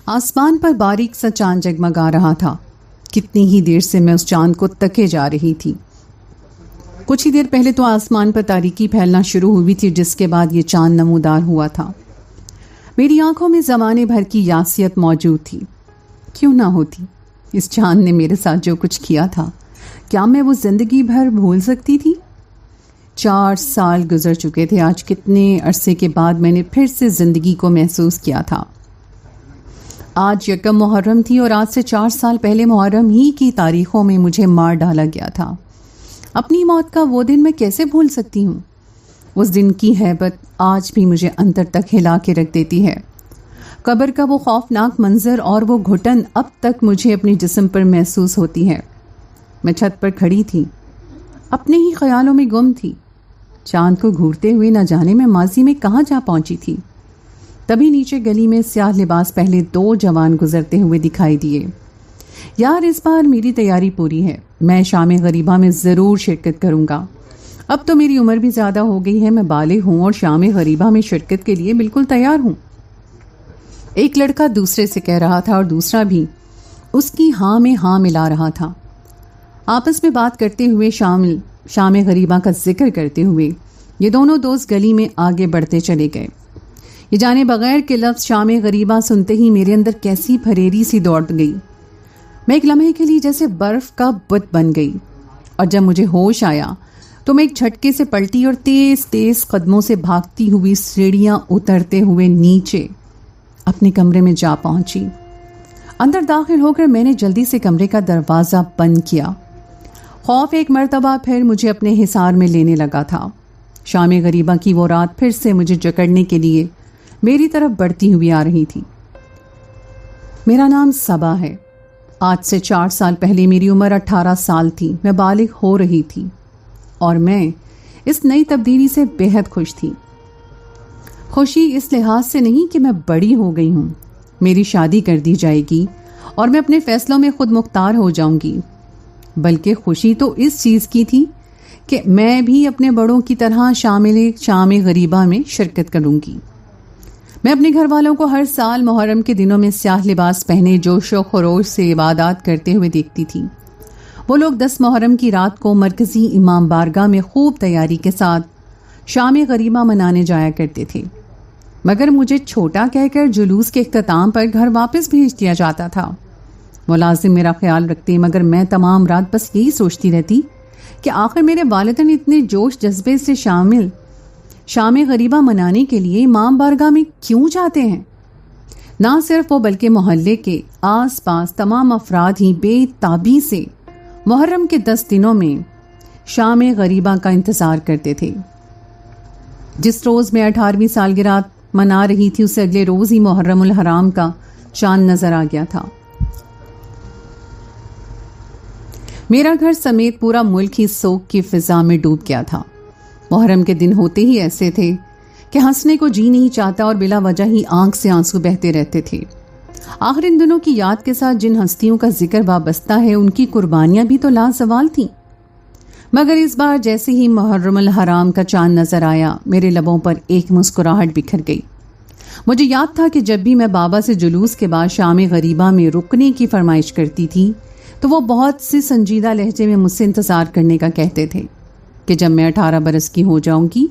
آسمان پر باریک سا چاند جگمگا رہا تھا. کتنی ہی دیر سے میں اس چاند کو تکے جا رہی تھی. کچھ ہی دیر پہلے تو آسمان پر تاریکی پھیلنا شروع ہوئی تھی، جس کے بعد یہ چاند نمودار ہوا تھا. میری آنکھوں میں زمانے بھر کی یاسیت موجود تھی. کیوں نہ ہوتی؟ اس چاند نے میرے ساتھ جو کچھ کیا تھا، کیا میں وہ زندگی بھر بھول سکتی تھی؟ 4 سال گزر چکے تھے. آج کتنے عرصے کے بعد میں نے پھر سے زندگی کو محسوس کیا تھا. آج یکم محرم تھی اور آج سے 4 سال پہلے محرم ہی کی تاریخوں میں مجھے مار ڈالا گیا تھا. اپنی موت کا وہ دن میں کیسے بھول سکتی ہوں؟ اس دن کی ہیبت آج بھی مجھے اندر تک ہلا کے رکھ دیتی ہے. قبر کا وہ خوفناک منظر اور وہ گھٹن اب تک مجھے اپنے جسم پر محسوس ہوتی ہے. میں چھت پر کھڑی تھی، اپنے ہی خیالوں میں گم تھی. چاند کو گھورتے ہوئے نہ جانے میں ماضی میں کہاں جا پہنچی تھی. تبھی نیچے گلی میں سیاہ لباس پہلے 2 جوان گزرتے ہوئے دکھائی دیے. یار، اس بار میری تیاری پوری ہے. میں شام غریبہ میں ضرور شرکت کروں گا. اب تو میری عمر بھی زیادہ ہو گئی ہے. میں بالغ ہوں اور شام غریبہ میں شرکت کے لیے بالکل تیار ہوں. ایک لڑکا دوسرے سے کہہ رہا تھا اور دوسرا بھی اس کی ہاں میں ہاں ملا رہا تھا. آپس میں بات کرتے ہوئے شام غریبہ کا ذکر کرتے ہوئے یہ دونوں دوست گلی میں آگے بڑھتے چلے گئے. یہ جانے بغیر کہ لفظ شام غریبہ سنتے ہی میرے اندر کیسی پھریری سی دوڑ گئی. میں ایک لمحے کے لیے جیسے برف کا بت بن گئی، اور جب مجھے ہوش آیا تو میں ایک جھٹکے سے پلٹی اور تیز تیز قدموں سے بھاگتی ہوئی سیڑھیاں اترتے ہوئے نیچے اپنے کمرے میں جا پہنچی. اندر داخل ہو کر میں نے جلدی سے کمرے کا دروازہ بند کیا. خوف ایک مرتبہ پھر مجھے اپنے حصار میں لینے لگا تھا. شام غریبہ کی وہ رات پھر سے مجھے جکڑنے کے لیے میری طرف بڑھتی ہوئی آ رہی تھی. میرا نام صبا ہے. آج سے 4 سال پہلے میری عمر 18 سال تھی. میں بالغ ہو رہی تھی اور میں اس نئی تبدیلی سے بے حد خوش تھی. خوشی اس لحاظ سے نہیں کہ میں بڑی ہو گئی ہوں، میری شادی کر دی جائے گی اور میں اپنے فیصلوں میں خود مختار ہو جاؤں گی، بلکہ خوشی تو اس چیز کی تھی کہ میں بھی اپنے بڑوں کی طرح شام غریبہ میں شرکت کروں گی. میں اپنے گھر والوں کو ہر سال محرم کے دنوں میں سیاہ لباس پہنے جوش و خروش سے عبادات کرتے ہوئے دیکھتی تھی. وہ لوگ 10 محرم کی رات کو مرکزی امام بارگاہ میں خوب تیاری کے ساتھ شام غریبہ منانے جایا کرتے تھے، مگر مجھے چھوٹا کہہ کر جلوس کے اختتام پر گھر واپس بھیج دیا جاتا تھا. ملازم میرا خیال رکھتے، مگر میں تمام رات بس یہی سوچتی رہتی کہ آخر میرے والدین اتنے جوش جذبے سے شام غریبہ منانے کے لیے امام بارگاہ میں کیوں جاتے ہیں. نہ صرف وہ بلکہ محلے کے آس پاس تمام افراد ہی بے تابی سے محرم کے 10 دنوں میں شام غریبہ کا انتظار کرتے تھے. جس روز میں 18ویں سالگرہ منا رہی تھی، اسے اگلے روز ہی محرم الحرام کا چاند نظر آ گیا تھا. میرا گھر سمیت پورا ملک ہی سوگ کی فضا میں ڈوب گیا تھا. محرم کے دن ہوتے ہی ایسے تھے کہ ہنسنے کو جی نہیں چاہتا اور بلا وجہ ہی آنکھ سے آنسو بہتے رہتے تھے. آخر ان دنوں کی یاد کے ساتھ جن ہستیوں کا ذکر وابستہ ہے، ان کی قربانیاں بھی تو لازوال تھیں. مگر اس بار جیسے ہی محرم الحرام کا چاند نظر آیا، میرے لبوں پر ایک مسکراہٹ بکھر گئی. مجھے یاد تھا کہ جب بھی میں بابا سے جلوس کے بعد شام غریبہ میں رکنے کی فرمائش کرتی تھی تو وہ بہت سی سنجیدہ لہجے میں مجھ سے انتظار کرنے کا کہتے تھے کہ جب میں 18 برس کی ہو جاؤں گی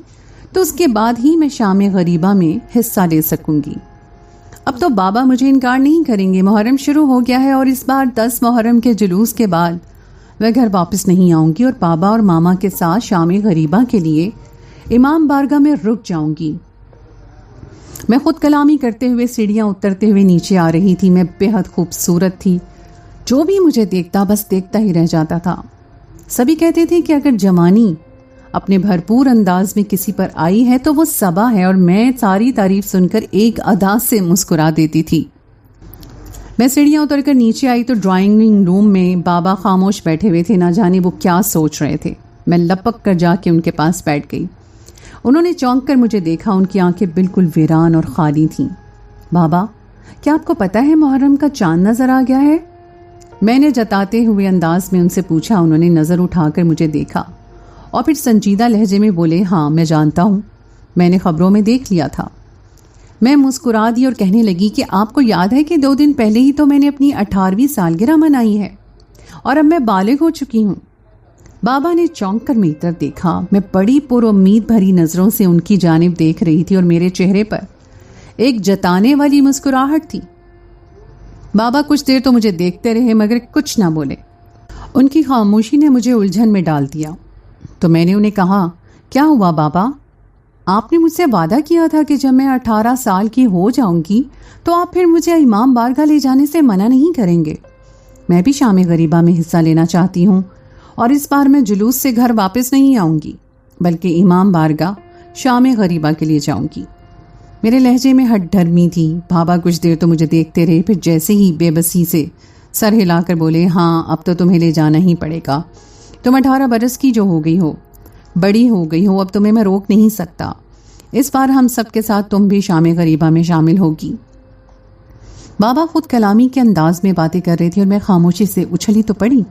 تو اس کے بعد ہی میں شام غریبہ میں حصہ لے سکوں گی. اب تو بابا مجھے انکار نہیں کریں گے. محرم شروع ہو گیا ہے اور اس بار 10 محرم کے جلوس کے بعد میں گھر واپس نہیں آؤں گی اور بابا اور ماما کے ساتھ شام غریبہ کے لیے امام بارگاہ میں رک جاؤں گی. میں خود کلامی کرتے ہوئے سیڑھیاں اترتے ہوئے نیچے آ رہی تھی. میں بے حد خوبصورت تھی. جو بھی مجھے دیکھتا بس دیکھتا ہی رہ جاتا تھا. سبھی کہتے تھے کہ اگر جوانی اپنے بھرپور انداز میں کسی پر آئی ہے تو وہ صبا ہے، اور میں ساری تعریف سن کر ایک ادا سے مسکرا دیتی تھی. میں سیڑھیاں اتر کر نیچے آئی تو ڈرائنگ روم میں بابا خاموش بیٹھے ہوئے تھے. نہ جانے وہ کیا سوچ رہے تھے. میں لپک کر جا کے ان کے پاس بیٹھ گئی. انہوں نے چونک کر مجھے دیکھا. ان کی آنکھیں بالکل ویران اور خالی تھیں. بابا، کیا آپ کو پتا ہے محرم کا چاند نظر آ گیا ہے؟ میں نے جتاتے ہوئے انداز میں ان سے پوچھا. انہوں نے نظر اٹھا کر مجھے دیکھا اور پھر سنجیدہ لہجے میں بولے، ہاں میں جانتا ہوں، میں نے خبروں میں دیکھ لیا تھا. میں مسکرا دی اور کہنے لگی کہ آپ کو یاد ہے کہ 2 دن پہلے ہی تو میں نے اپنی 18ویں سالگرہ منائی ہے اور اب میں بالغ ہو چکی ہوں۔ بابا نے چونک کر میری طرف دیکھا۔ میں بڑی پر امید بھری نظروں سے ان کی جانب دیکھ رہی تھی اور میرے چہرے پر ایک جتانے والی مسکراہٹ تھی۔ بابا کچھ دیر تو مجھے دیکھتے رہے مگر کچھ نہ بولے۔ ان کی خاموشی نے مجھے الجھن میں ڈال دیا تو میں نے انہیں کہا، کیا ہوا بابا؟ آپ نے مجھ سے وعدہ کیا تھا کہ جب میں 18 سال کی ہو جاؤں گی تو آپ پھر مجھے امام بارگاہ لے جانے سے منع نہیں کریں گے۔ میں بھی شام غریبہ میں حصہ لینا چاہتی ہوں اور اس بار میں جلوس سے گھر واپس نہیں آؤں گی بلکہ امام بارگاہ شام غریبہ کے لیے جاؤں گی۔ میرے لہجے میں ہٹ ڈھرمی تھی۔ بابا کچھ دیر تو مجھے دیکھتے رہے، پھر جیسے ہی بے بسی سے سر ہلا کر بولے، ہاں اب تو تمہیں لے جانا ہی پڑے گا۔ تم 18 برس کی جو ہو گئی ہو، بڑی ہو گئی ہو، اب تمہیں میں روک نہیں سکتا۔ اس بار ہم سب کے ساتھ تم بھی شام غریبہ میں شامل ہوگی۔ بابا خود کلامی کے انداز میں باتیں کر رہے تھے اور میں خاموشی سے اچھلی تو پڑی۔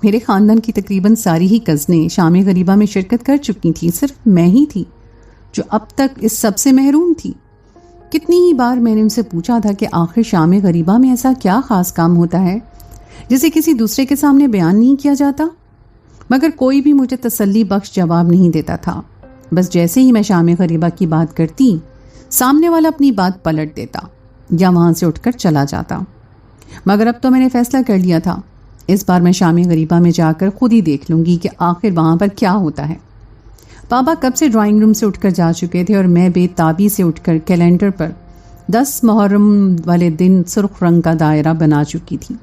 میرے خاندان کی تقریباً ساری ہی کزنیں شام غریبہ میں شرکت کر چکی تھیں، صرف میں ہی تھی جو اب تک اس سب سے محروم تھی۔ کتنی ہی بار میں نے ان سے پوچھا تھا کہ آخر شام غریبہ میں ایسا کیا خاص کام ہوتا ہے جسے کسی دوسرے کے سامنے بیان نہیں کیا جاتا، مگر کوئی بھی مجھے تسلی بخش جواب نہیں دیتا تھا۔ بس جیسے ہی میں شام غریبہ کی بات کرتی، سامنے والا اپنی بات پلٹ دیتا یا وہاں سے اٹھ کر چلا جاتا۔ مگر اب تو میں نے فیصلہ کر لیا تھا، اس بار میں شام غریبہ میں جا کر خود ہی دیکھ لوں گی کہ آخر وہاں پر کیا ہوتا ہے۔ بابا کب سے ڈرائنگ روم سے اٹھ کر جا چکے تھے اور میں بے تابی سے اٹھ کر کیلنڈر پر 10 محرم والے دن سرخ رنگ کا دائرہ بنا چکی تھی۔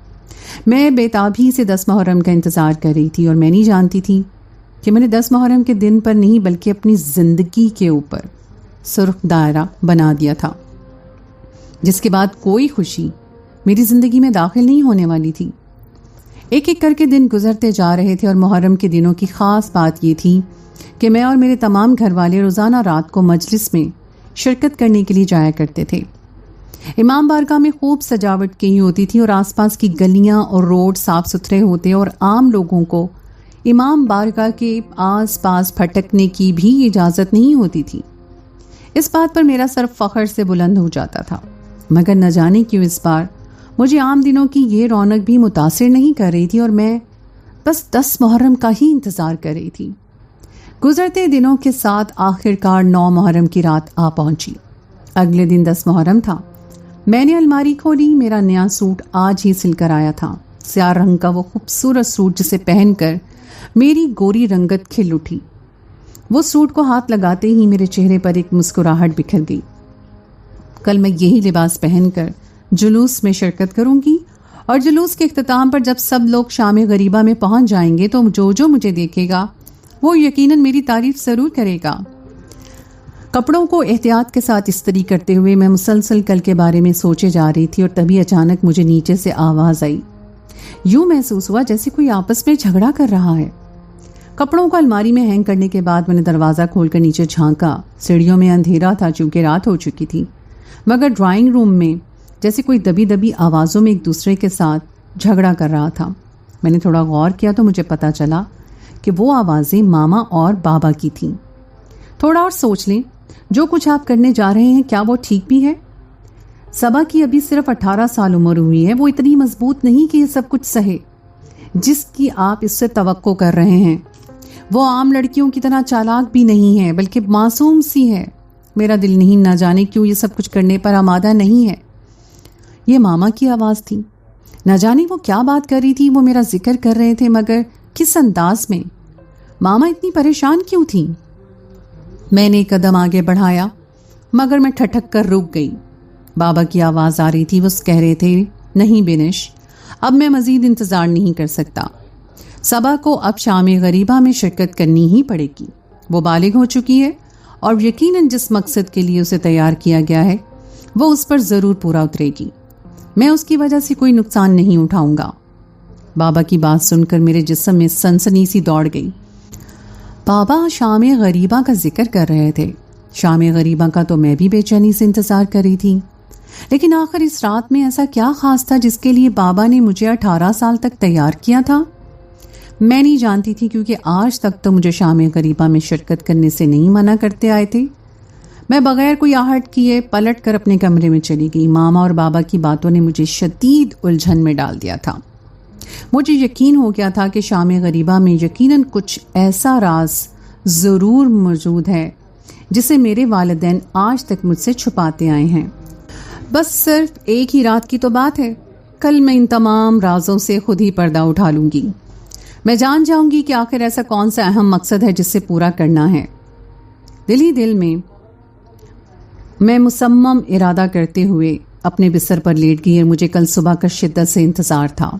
میں بے تابی سے 10 محرم کا انتظار کر رہی تھی اور میں نہیں جانتی تھی کہ میں نے 10 محرم کے دن پر نہیں بلکہ اپنی زندگی کے اوپر سرخ دائرہ بنا دیا تھا، جس کے بعد کوئی خوشی میری زندگی میں داخل نہیں ہونے والی تھی۔ ایک ایک کر کے دن گزرتے جا رہے تھے اور محرم کے دنوں کی خاص بات یہ تھی کہ میں اور میرے تمام گھر والے روزانہ رات کو مجلس میں شرکت کرنے کے لیے جایا کرتے تھے۔ امام بارگاہ میں خوب سجاوٹ کی ہوتی تھی اور آس پاس کی گلیاں اور روڈ صاف ستھرے ہوتے اور عام لوگوں کو امام بارگاہ کے آس پاس پھٹکنے کی بھی اجازت نہیں ہوتی تھی۔ اس بات پر میرا سر فخر سے بلند ہو جاتا تھا، مگر نہ جانے کیوں اس بار مجھے عام دنوں کی یہ رونق بھی متاثر نہیں کر رہی تھی اور میں بس 10 محرم کا ہی انتظار کر رہی تھی۔ گزرتے دنوں کے ساتھ آخر کار 9 محرم کی رات آ پہنچی۔ اگلے دن 10 محرم تھا۔ میں نے الماری کھولی، میرا نیا سوٹ آج ہی سل کر آیا تھا، سیاہ رنگ کا وہ خوبصورت سوٹ جسے پہن کر میری گوری رنگت کھل اٹھی۔ وہ سوٹ کو ہاتھ لگاتے ہی میرے چہرے پر ایک مسکراہٹ بکھر گئی۔ کل میں یہی لباس پہن کر جلوس میں شرکت کروں گی اور جلوس کے اختتام پر جب سب لوگ شام غریبہ میں پہنچ جائیں گے تو جو مجھے دیکھے گا وہ یقیناً میری تعریف ضرور کرے گا۔ کپڑوں کو احتیاط کے ساتھ استری کرتے ہوئے میں مسلسل کل کے بارے میں سوچے جا رہی تھی اور تبھی اچانک مجھے نیچے سے آواز آئی۔ یوں محسوس ہوا جیسے کوئی آپس میں جھگڑا کر رہا ہے۔ کپڑوں کو الماری میں ہینگ کرنے کے بعد میں نے دروازہ کھول کر نیچے جھانکا۔ سیڑھیوں میں اندھیرا تھا چونکہ رات ہو چکی تھی، مگر ڈرائنگ روم میں جیسے کوئی دبی دبی آوازوں میں ایک دوسرے کے ساتھ جھگڑا کر رہا تھا۔ میں نے تھوڑا غور کیا تو مجھے پتا چلا کہ وہ آوازیں ماما اور بابا کی تھیں۔ تھوڑا اور سوچ لیں، جو کچھ آپ کرنے جا رہے ہیں کیا وہ ٹھیک بھی ہے؟ صبا کی ابھی صرف 18 سال عمر ہوئی ہے، وہ اتنی مضبوط نہیں کہ یہ سب کچھ سہے جس کی آپ اس سے توقع کر رہے ہیں۔ وہ عام لڑکیوں کی طرح چالاک بھی نہیں ہے بلکہ معصوم سی ہے۔ میرا دل نہیں نہ جانے کیوں یہ سب کچھ کرنے پر آمادہ نہیں ہے۔ یہ ماما کی آواز تھی۔ نہ جانے وہ کیا بات کر رہی تھی، وہ میرا ذکر کر رہے تھے مگر کس انداز میں؟ ماما اتنی پریشان کیوں تھی؟ میں نے ایک قدم آگے بڑھایا مگر میں ٹھٹک کر رک گئی۔ بابا کی آواز آ رہی تھی، وہ کہہ رہے تھے، نہیں بینش، اب میں مزید انتظار نہیں کر سکتا۔ صبا کو اب شام غریبہ میں شرکت کرنی ہی پڑے گی۔ وہ بالغ ہو چکی ہے اور یقیناً جس مقصد کے لیے اسے تیار کیا گیا ہے وہ اس پر ضرور پورا اترے گی۔ میں اس کی وجہ سے کوئی نقصان نہیں اٹھاؤں گا۔ بابا کی بات سن کر میرے جسم میں سنسنی سی دوڑ گئی۔ بابا شام غریبہ کا ذکر کر رہے تھے۔ شام غریبہ کا تو میں بھی بے چینی سے انتظار کر رہی تھی، لیکن آخر اس رات میں ایسا کیا خاص تھا جس کے لیے بابا نے مجھے 18 سال تک تیار کیا تھا؟ میں نہیں جانتی تھی، کیونکہ آج تک تو مجھے شام غریبہ میں شرکت کرنے سے نہیں منع کرتے آئے تھے، میں بغیر کوئی آہٹ کیے پلٹ کر اپنے کمرے میں چلی گئی. ماما اور بابا کی باتوں نے مجھے شدید الجھن میں ڈال دیا تھا. مجھے یقین ہو گیا تھا کہ شام غریبہ میں یقیناً کچھ ایسا راز ضرور موجود ہے جسے میرے والدین آج تک مجھ سے چھپاتے آئے ہیں. بس صرف ایک ہی رات کی تو بات ہے. کل میں ان تمام رازوں سے خود ہی پردہ اٹھا لوں گی. میں جان جاؤں گی کہ آخر ایسا کون سا اہم مقصد ہے جسے پورا کرنا ہے. دل ہی دل میں مصمم ارادہ کرتے ہوئے اپنے بستر پر لیٹ گئی اور مجھے کل صبح کا شدت سے انتظار تھا.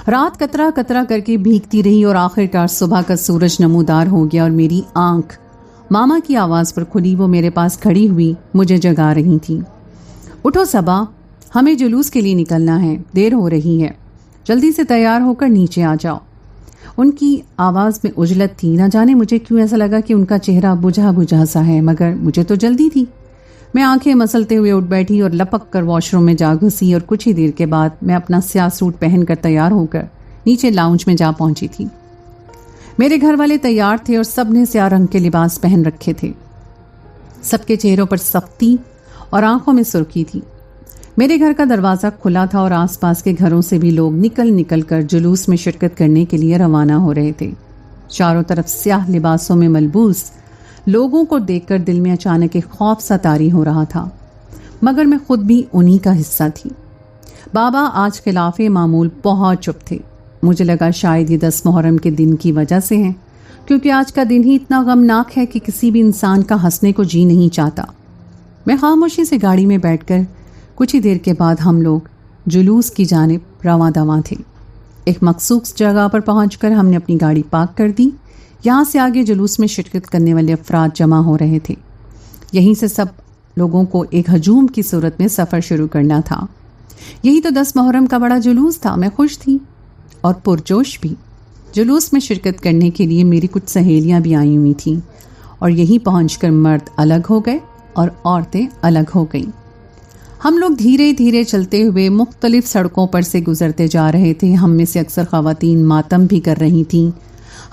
رات قطرہ قطرہ کر کے بھیگتی رہی اور آخرکار صبح کا سورج نمودار ہو گیا اور میری آنکھ ماما کی آواز پر کھلی. وہ میرے پاس کھڑی ہوئی مجھے جگا رہی تھی. اٹھو صبا، ہمیں جلوس کے لیے نکلنا ہے، دیر ہو رہی ہے، جلدی سے تیار ہو کر نیچے آ جاؤ. ان کی آواز میں عجلت تھی. نہ جانے مجھے کیوں ایسا لگا کہ ان کا چہرہ بجھا بجھا سا ہے، مگر مجھے تو جلدی تھی. میں آنکھیں مسلتے ہوئے اٹھ بیٹھی اور لپک کر واش روم میں جا گھسی اور کچھ ہی دیر کے بعد میں اپنا سیاہ سوٹ پہن کر تیار ہو کر نیچے لاؤنج میں جا پہنچی تھی. میرے گھر والے تیار تھے اور سب نے سیاہ رنگ کے لباس پہن رکھے تھے. سب کے چہروں پر سختی اور آنکھوں میں سرخی تھی. میرے گھر کا دروازہ کھلا تھا اور آس پاس کے گھروں سے بھی لوگ نکل نکل کر جلوس میں شرکت کرنے کے لیے روانہ ہو رہے تھے. چاروں طرف سیاہ لباسوں میں ملبوس لوگوں کو دیکھ کر دل میں اچانک ایک خوف سا طاری ہو رہا تھا، مگر میں خود بھی انہی کا حصہ تھی. بابا آج خلاف معمول بہت چپ تھے. مجھے لگا شاید یہ 10 محرم کے دن کی وجہ سے ہے، کیونکہ آج کا دن ہی اتنا غمناک ہے کہ کسی بھی انسان کا ہنسنے کو جی نہیں چاہتا. میں خاموشی سے گاڑی میں بیٹھ کر کچھ ہی دیر کے بعد ہم لوگ جلوس کی جانب رواں دواں تھے. ایک مخصوص جگہ پر پہنچ کر ہم نے اپنی گاڑی پارک کر دی. یہاں سے آگے جلوس میں شرکت کرنے والے افراد جمع ہو رہے تھے. یہیں سے سب لوگوں کو ایک ہجوم کی صورت میں سفر شروع کرنا تھا. یہی تو 10 محرم کا بڑا جلوس تھا. میں خوش تھی اور پرجوش بھی. جلوس میں شرکت کرنے کے لیے میری کچھ سہیلیاں بھی آئی ہوئی تھیں اور یہیں پہنچ کر مرد الگ ہو گئے اور عورتیں الگ ہو گئیں. ہم لوگ دھیرے دھیرے چلتے ہوئے مختلف سڑکوں پر سے گزرتے جا رہے تھے. ہم میں سے اکثر خواتین ماتم بھی کر رہی تھیں.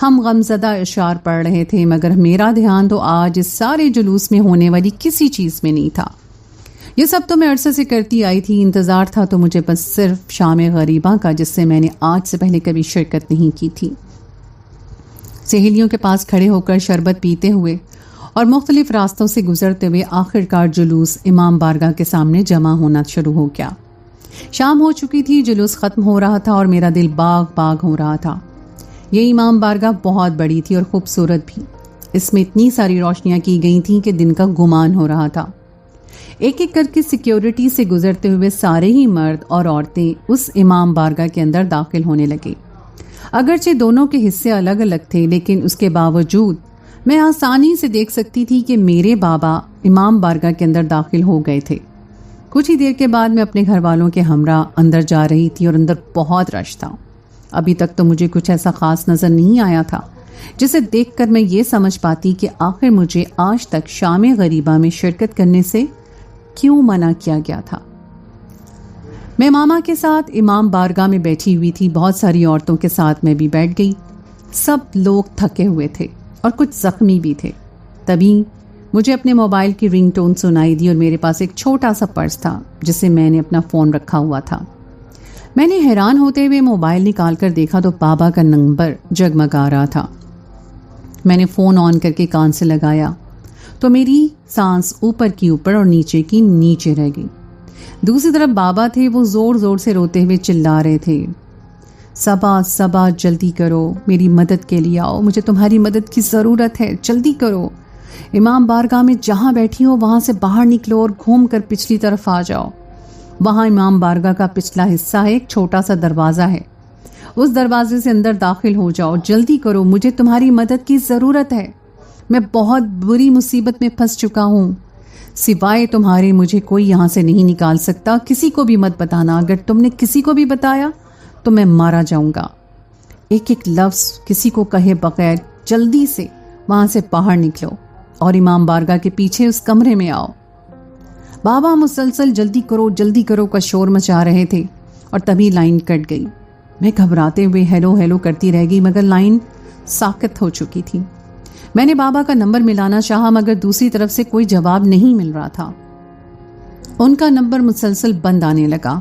ہم غمزدہ اشعار پڑھ رہے تھے، مگر میرا دھیان تو آج اس سارے جلوس میں ہونے والی کسی چیز میں نہیں تھا. یہ سب تو میں عرصے سے کرتی آئی تھی. انتظار تھا تو مجھے بس صرف شام غریبہ کا، جس سے میں نے آج سے پہلے کبھی شرکت نہیں کی تھی. سہیلیوں کے پاس کھڑے ہو کر شربت پیتے ہوئے اور مختلف راستوں سے گزرتے ہوئے آخرکار جلوس امام بارگاہ کے سامنے جمع ہونا شروع ہو گیا. شام ہو چکی تھی، جلوس ختم ہو رہا تھا اور میرا دل باغ باغ ہو رہا تھا. یہ امام بارگاہ بہت بڑی تھی اور خوبصورت بھی. اس میں اتنی ساری روشنیاں کی گئی تھیں کہ دن کا گمان ہو رہا تھا. ایک ایک کر کے سیکیورٹی سے گزرتے ہوئے سارے ہی مرد اور عورتیں اس امام بارگاہ کے اندر داخل ہونے لگے. اگرچہ دونوں کے حصے الگ الگ تھے، لیکن اس کے باوجود میں آسانی سے دیکھ سکتی تھی کہ میرے بابا امام بارگاہ کے اندر داخل ہو گئے تھے. کچھ ہی دیر کے بعد میں اپنے گھر والوں کے ہمراہ اندر جا رہی تھی اور اندر بہت رش تھا. ابھی تک تو مجھے کچھ ایسا خاص نظر نہیں آیا تھا جسے دیکھ کر میں یہ سمجھ پاتی کہ آخر مجھے آج تک شام غریبہ میں شرکت کرنے سے کیوں منع کیا گیا تھا. میں ماما کے ساتھ امام بارگاہ میں بیٹھی ہوئی تھی. بہت ساری عورتوں کے ساتھ میں بھی بیٹھ گئی. سب لوگ تھکے ہوئے تھے اور کچھ زخمی بھی تھے. تبھی مجھے اپنے موبائل کی رنگ ٹون سنائی دی اور میرے پاس ایک چھوٹا سا پرس تھا جسے میں نے اپنا فون رکھا ہوا تھا. میں نے حیران ہوتے ہوئے موبائل نکال کر دیکھا تو بابا کا نمبر جگمگا رہا تھا. میں نے فون آن کر کے کان سے لگایا تو میری سانس اوپر کی اوپر اور نیچے کی نیچے رہ گئی. دوسری طرف بابا تھے. وہ زور زور سے روتے ہوئے چلا رہے تھے، صبا صبا جلدی کرو، میری مدد کے لیے آؤ، مجھے تمہاری مدد کی ضرورت ہے، جلدی کرو. امام بارگاہ میں جہاں بیٹھی ہو وہاں سے باہر نکلو اور گھوم کر پچھلی طرف آ جاؤ. وہاں امام بارگاہ کا پچھلا حصہ ہے، ایک چھوٹا سا دروازہ ہے، اس دروازے سے اندر داخل ہو جاؤ. جلدی کرو، مجھے تمہاری مدد کی ضرورت ہے. میں بہت بری مصیبت میں پھنس چکا ہوں. سوائے تمہارے مجھے کوئی یہاں سے نہیں نکال سکتا. کسی کو بھی مت بتانا. اگر تم نے کسی کو بھی بتایا تو میں مارا جاؤں گا. ایک ایک لفظ کسی کو کہے بغیر جلدی سے وہاں سے باہر نکلو اور امام بارگاہ کے پیچھے اس کمرے میں آؤ. بابا مسلسل جلدی کرو کا شور مچا رہے تھے اور تبھی لائن کٹ گئی. میں گھبراتے ہوئے ہیلو ہیلو کرتی رہ گئی، مگر لائن ساکت ہو چکی تھی. میں نے بابا کا نمبر ملانا چاہا مگر دوسری طرف سے کوئی جواب نہیں مل رہا تھا. ان کا نمبر مسلسل بند آنے لگا.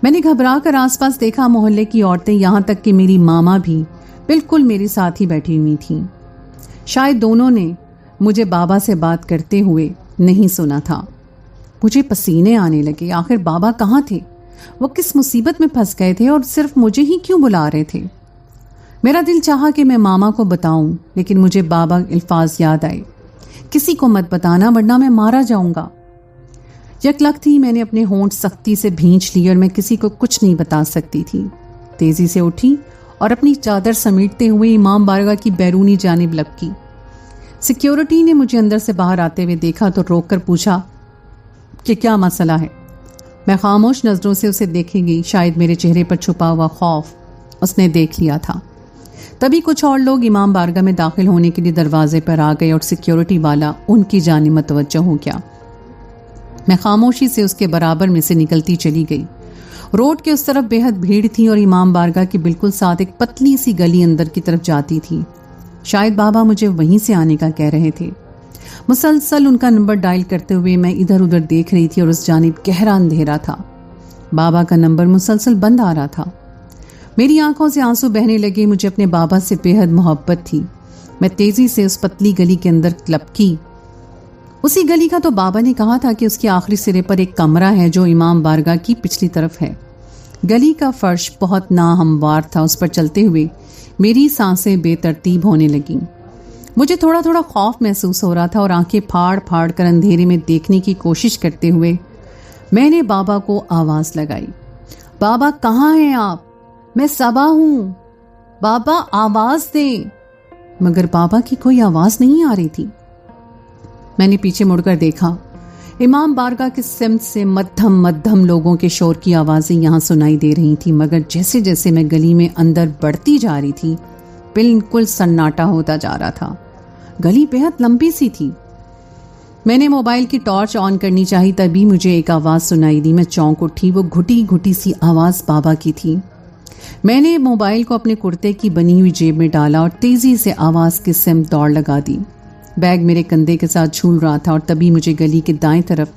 میں نے گھبرا کر آس پاس دیکھا. محلے کی عورتیں یہاں تک کہ میری ماما بھی بالکل میرے ساتھ ہی بیٹھی ہوئی تھیں. شاید دونوں نے مجھے بابا سے بات کرتے ہوئے نہیں سنا تھا. مجھے پسینے آنے لگے. آخر بابا کہاں تھے؟ وہ کس مصیبت میں پھنس گئے تھے اور صرف مجھے ہی کیوں بلا رہے تھے؟ میرا دل چاہا کہ میں ماما کو بتاؤں لیکن مجھے بابا الفاظ یاد آئے. کسی کو مت بتانا ورنہ میں مارا جاؤں گا. یکلخت ہی میں نے اپنے ہونٹ سختی سے بھینچ لی اور میں کسی کو کچھ نہیں بتا سکتی تھی. تیزی سے اٹھی اور اپنی چادر سمیٹتے ہوئے امام بارگاہ کی بیرونی جانب لپکی. سیکیورٹی نے مجھے اندر سے باہر آتے ہوئے دیکھا تو روک کر پوچھا کہ کیا مسئلہ ہے. میں خاموش نظروں سے اسے دیکھے گئی. شاید میرے چہرے پر چھپا ہوا خوف اس نے دیکھ لیا تھا. تبھی کچھ اور لوگ امام بارگاہ میں داخل ہونے کے لیے دروازے پر آ گئے اور سیکیورٹی والا ان کی جانب متوجہ ہو گیا. میں خاموشی سے اس کے برابر میں سے نکلتی چلی گئی. روڈ کے اس طرف بے حد بھیڑ تھی اور امام بارگاہ کے بالکل ساتھ ایک پتلی سی گلی اندر کی طرف جاتی تھی. شاید بابا مجھے وہیں سے آنے کا کہہ رہے تھے. مسلسل ان کا نمبر ڈائل کرتے ہوئے میں ادھر ادھر دیکھ رہی تھی اور اس جانب گہرا اندھیرا تھا. بابا کا نمبر مسلسل بند آ رہا تھا. میری آنکھوں سے آنسو بہنے لگے. مجھے اپنے بابا سے بے حد محبت تھی. میں تیزی سے اس پتلی گلی کے اندر لپکی. اسی گلی کا تو بابا نے کہا تھا کہ اس کے آخری سرے پر ایک کمرہ ہے جو امام بارگاہ کی پچھلی طرف ہے. گلی کا فرش بہت ناہموار تھا. اس پر چلتے ہوئے میری سانسیں بے ترتیب ہونے لگیں. مجھے تھوڑا تھوڑا خوف محسوس ہو رہا تھا اور آنکھیں پھاڑ پھاڑ کر اندھیرے میں دیکھنے کی کوشش کرتے ہوئے میں نے بابا کو آواز لگائی. بابا کہاں ہیں آپ؟ میں صبا ہوں. بابا آواز دیں. مگر بابا کی کوئی آواز نہیں آ رہی تھی. میں نے پیچھے مڑ کر دیکھا. امام بارگاہ کی سمت سے مدھم مدھم لوگوں کے شور کی آوازیں یہاں سنائی دے رہی تھی مگر جیسے جیسے میں گلی میں اندر بڑھتی جا رہی تھی بالکل سناٹا ہوتا جا رہا تھا. گلی بہت لمبی سی تھی. میں نے موبائل کی ٹارچ آن کرنی چاہی تبھی مجھے ایک آواز سنائی دی. میں چونک اٹھی. وہ گھٹی گھٹی سی آواز بابا کی تھی. میں نے موبائل کو اپنے کرتے کی بنی ہوئی جیب میں ڈالا اور تیزی سے آواز کی سمت دوڑ لگا دی. بیگ میرے کندھے کے ساتھ جھول رہا تھا اور تبھی مجھے گلی کے دائیں طرف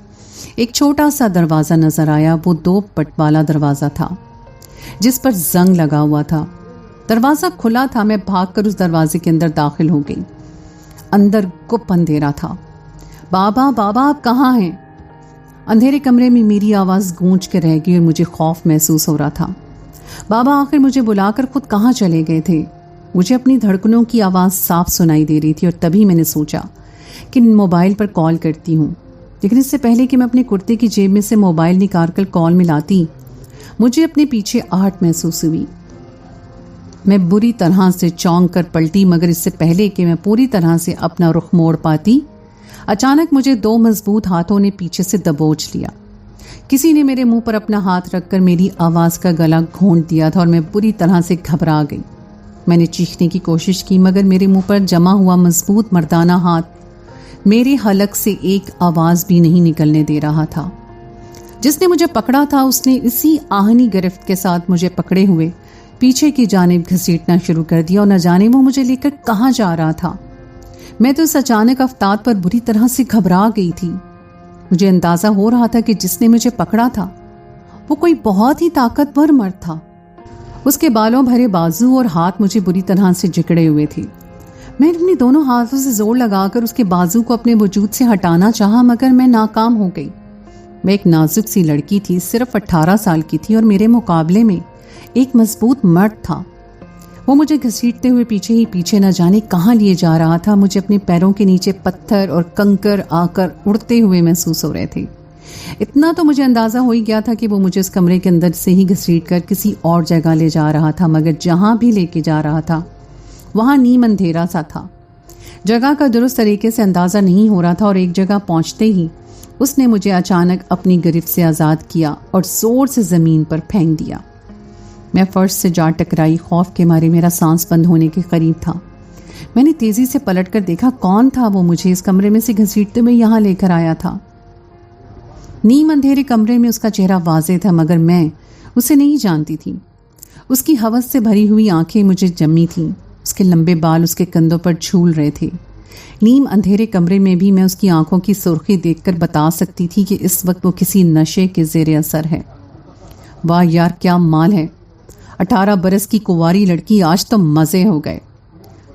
ایک چھوٹا سا دروازہ نظر آیا. وہ 2 پٹ والا دروازہ تھا جس پر زنگ لگا ہوا تھا. دروازہ کھلا تھا. میں بھاگ کر اس دروازے کے اندر داخل ہو گئی. اندر گپ اندھیرا تھا. بابا بابا آپ کہاں ہیں؟ اندھیرے کمرے میں میری آواز گونج کے رہ گئی اور مجھے خوف محسوس ہو رہا تھا. بابا آخر مجھے بلا کر خود کہاں چلے گئے تھے؟ مجھے اپنی دھڑکنوں کی آواز صاف سنائی دے رہی تھی اور تبھی میں نے سوچا کہ موبائل پر کال کرتی ہوں. لیکن اس سے پہلے کہ میں اپنے کرتے کی جیب میں سے موبائل نکال کر کال ملاتی مجھے اپنے پیچھے آہٹ محسوس ہوئی. میں بری طرح سے چونک کر پلٹی مگر اس سے پہلے کہ میں پوری طرح سے اپنا رخ موڑ پاتی اچانک مجھے 2 مضبوط ہاتھوں نے پیچھے سے دبوچ لیا. کسی نے میرے منہ پر اپنا ہاتھ رکھ کر میری آواز کا گلا گھونٹ دیا تھا اور میں بری طرح سے گھبرا گئی. میں نے چیخنے کی کوشش کی مگر میرے منہ پر جمع ہوا مضبوط مردانہ ہاتھ میرے حلق سے ایک آواز بھی نہیں نکلنے دے رہا تھا. جس نے مجھے پکڑا تھا اس نے اسی آہنی گرفت کے ساتھ مجھے پکڑے ہوئے پیچھے کی جانب گھسیٹنا شروع کر دیا اور نہ جانے وہ مجھے لے کر کہاں جا رہا تھا. میں تو اس اچانک افتاد پر بری طرح سے گھبرا گئی تھی. مجھے اندازہ ہو رہا تھا کہ جس نے مجھے پکڑا تھا وہ کوئی بہت ہی طاقتور مرد تھا. اس کے بالوں بھرے بازو اور ہاتھ مجھے بری طرح سے جکڑے ہوئے تھے. میں اپنے دونوں ہاتھوں سے زور لگا کر اس کے بازو کو اپنے وجود سے ہٹانا چاہا مگر میں ناکام ہو گئی. میں ایک نازک سی لڑکی تھی. صرف 18 سال کی تھی اور میرے مقابلے میں ایک مضبوط مرد تھا. وہ مجھے گھسیٹتے ہوئے پیچھے ہی پیچھے نہ جانے کہاں لیے جا رہا تھا. مجھے اپنے پیروں کے نیچے پتھر اور کنکر آ کر اڑتے ہوئے محسوس ہو رہے تھے. اتنا تو مجھے اندازہ ہو ہی گیا تھا کہ وہ مجھے اس کمرے کے اندر سے ہی گھسیٹ کر کسی اور جگہ لے جا رہا تھا مگر جہاں بھی لے کے جا رہا تھا وہاں نیم اندھیرا سا تھا. جگہ کا درست طریقے سے اندازہ نہیں ہو رہا تھا اور ایک جگہ پہنچتے ہی اس نے مجھے اچانک اپنی گرفت سے آزاد کیا اور زور سے زمین پر پھینک دیا. میں فرش سے جا ٹکرائی. خوف کے مارے میرا سانس بند ہونے کے قریب تھا. میں نے تیزی سے پلٹ کر دیکھا کون تھا وہ مجھے اس کمرے میں سے گھسیٹتے ہوئے یہاں لے کر آیا تھا. نیم اندھیرے کمرے میں اس کا چہرہ واضح تھا مگر میں اسے نہیں جانتی تھی. اس کی ہوس سے بھری ہوئی آنکھیں مجھے جمی تھیں. اس کے لمبے بال اس کے کندھوں پر جھول رہے تھے۔ نیم اندھیرے کمرے میں بھی میں اس کی آنکھوں کی سرخی دیکھ کر بتا سکتی تھی کہ اس وقت وہ کسی نشے کے زیر اثر ہے۔ واہ یار کیا مال ہے! 18 برس کی کنواری لڑکی، آج تو مزے ہو گئے۔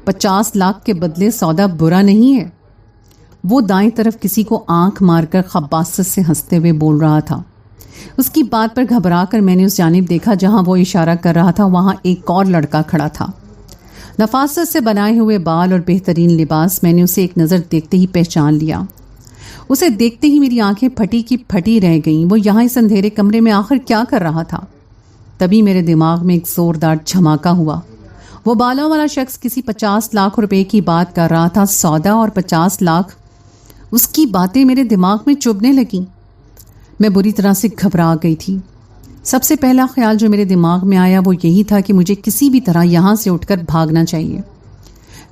50 لاکھ کے بدلے سودا برا نہیں ہے۔ وہ دائیں طرف کسی کو آنکھ مار کر خباثت سے ہنستے ہوئے بول رہا تھا۔ اس کی بات پر گھبرا کر میں نے اس جانب دیکھا جہاں وہ اشارہ کر رہا تھا۔ وہاں ایک اور لڑکا کھڑا تھا، نفاست سے بنائے ہوئے بال اور بہترین لباس۔ میں نے اسے ایک نظر دیکھتے ہی پہچان لیا۔ اسے دیکھتے ہی میری آنکھیں پھٹی کی پھٹی رہ گئیں۔ وہ یہاں اس اندھیرے کمرے میں آخر کیا کر رہا تھا؟ تبھی میرے دماغ میں ایک زوردار دھماکہ ہوا۔ وہ بالوں والا شخص کسی 50 لاکھ روپے کی بات کر رہا تھا۔ سودا اور 50 لاکھ، اس کی باتیں میرے دماغ میں چبھنے لگیں۔ میں بری طرح سے گھبرا گئی تھی۔ سب سے پہلا خیال جو میرے دماغ میں آیا وہ یہی تھا کہ مجھے کسی بھی طرح یہاں سے اٹھ کر بھاگنا چاہیے۔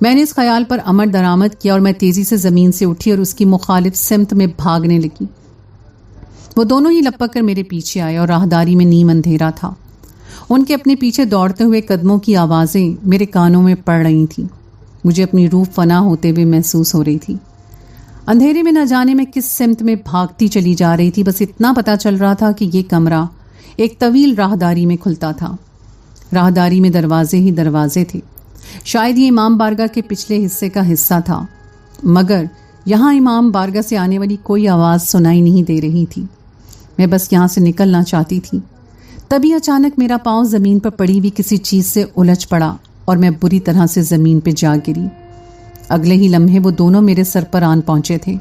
میں نے اس خیال پر عمل درآمد کیا اور میں تیزی سے زمین سے اٹھی اور اس کی مخالف سمت میں بھاگنے لگی۔ وہ دونوں ہی لپک کر میرے پیچھے آئے اور راہداری میں نیم اندھیرا تھا۔ ان کے اپنے پیچھے دوڑتے ہوئے قدموں کی آوازیں میرے کانوں میں پڑ رہی تھیں۔ مجھے اپنی روح فنا ہوتے ہوئے محسوس ہو رہی تھی۔ اندھیرے میں نہ جانے میں کس سمت میں بھاگتی چلی جا رہی تھی، بس اتنا پتا چل رہا تھا کہ یہ کمرہ ایک طویل راہداری میں کھلتا تھا۔ راہداری میں دروازے ہی دروازے تھے۔ شاید یہ امام بارگاہ کے پچھلے حصے کا حصہ تھا، مگر یہاں امام بارگاہ سے آنے والی کوئی آواز سنائی نہیں دے رہی تھی۔ میں بس یہاں سے نکلنا چاہتی تھی۔ تبھی اچانک میرا پاؤں زمین پر پڑی ہوئی کسی چیز سے الجھ پڑا اور میں بری طرح سے زمین پہ جا گری۔ اگلے ہی لمحے وہ دونوں میرے سر پر آن پہنچے تھے۔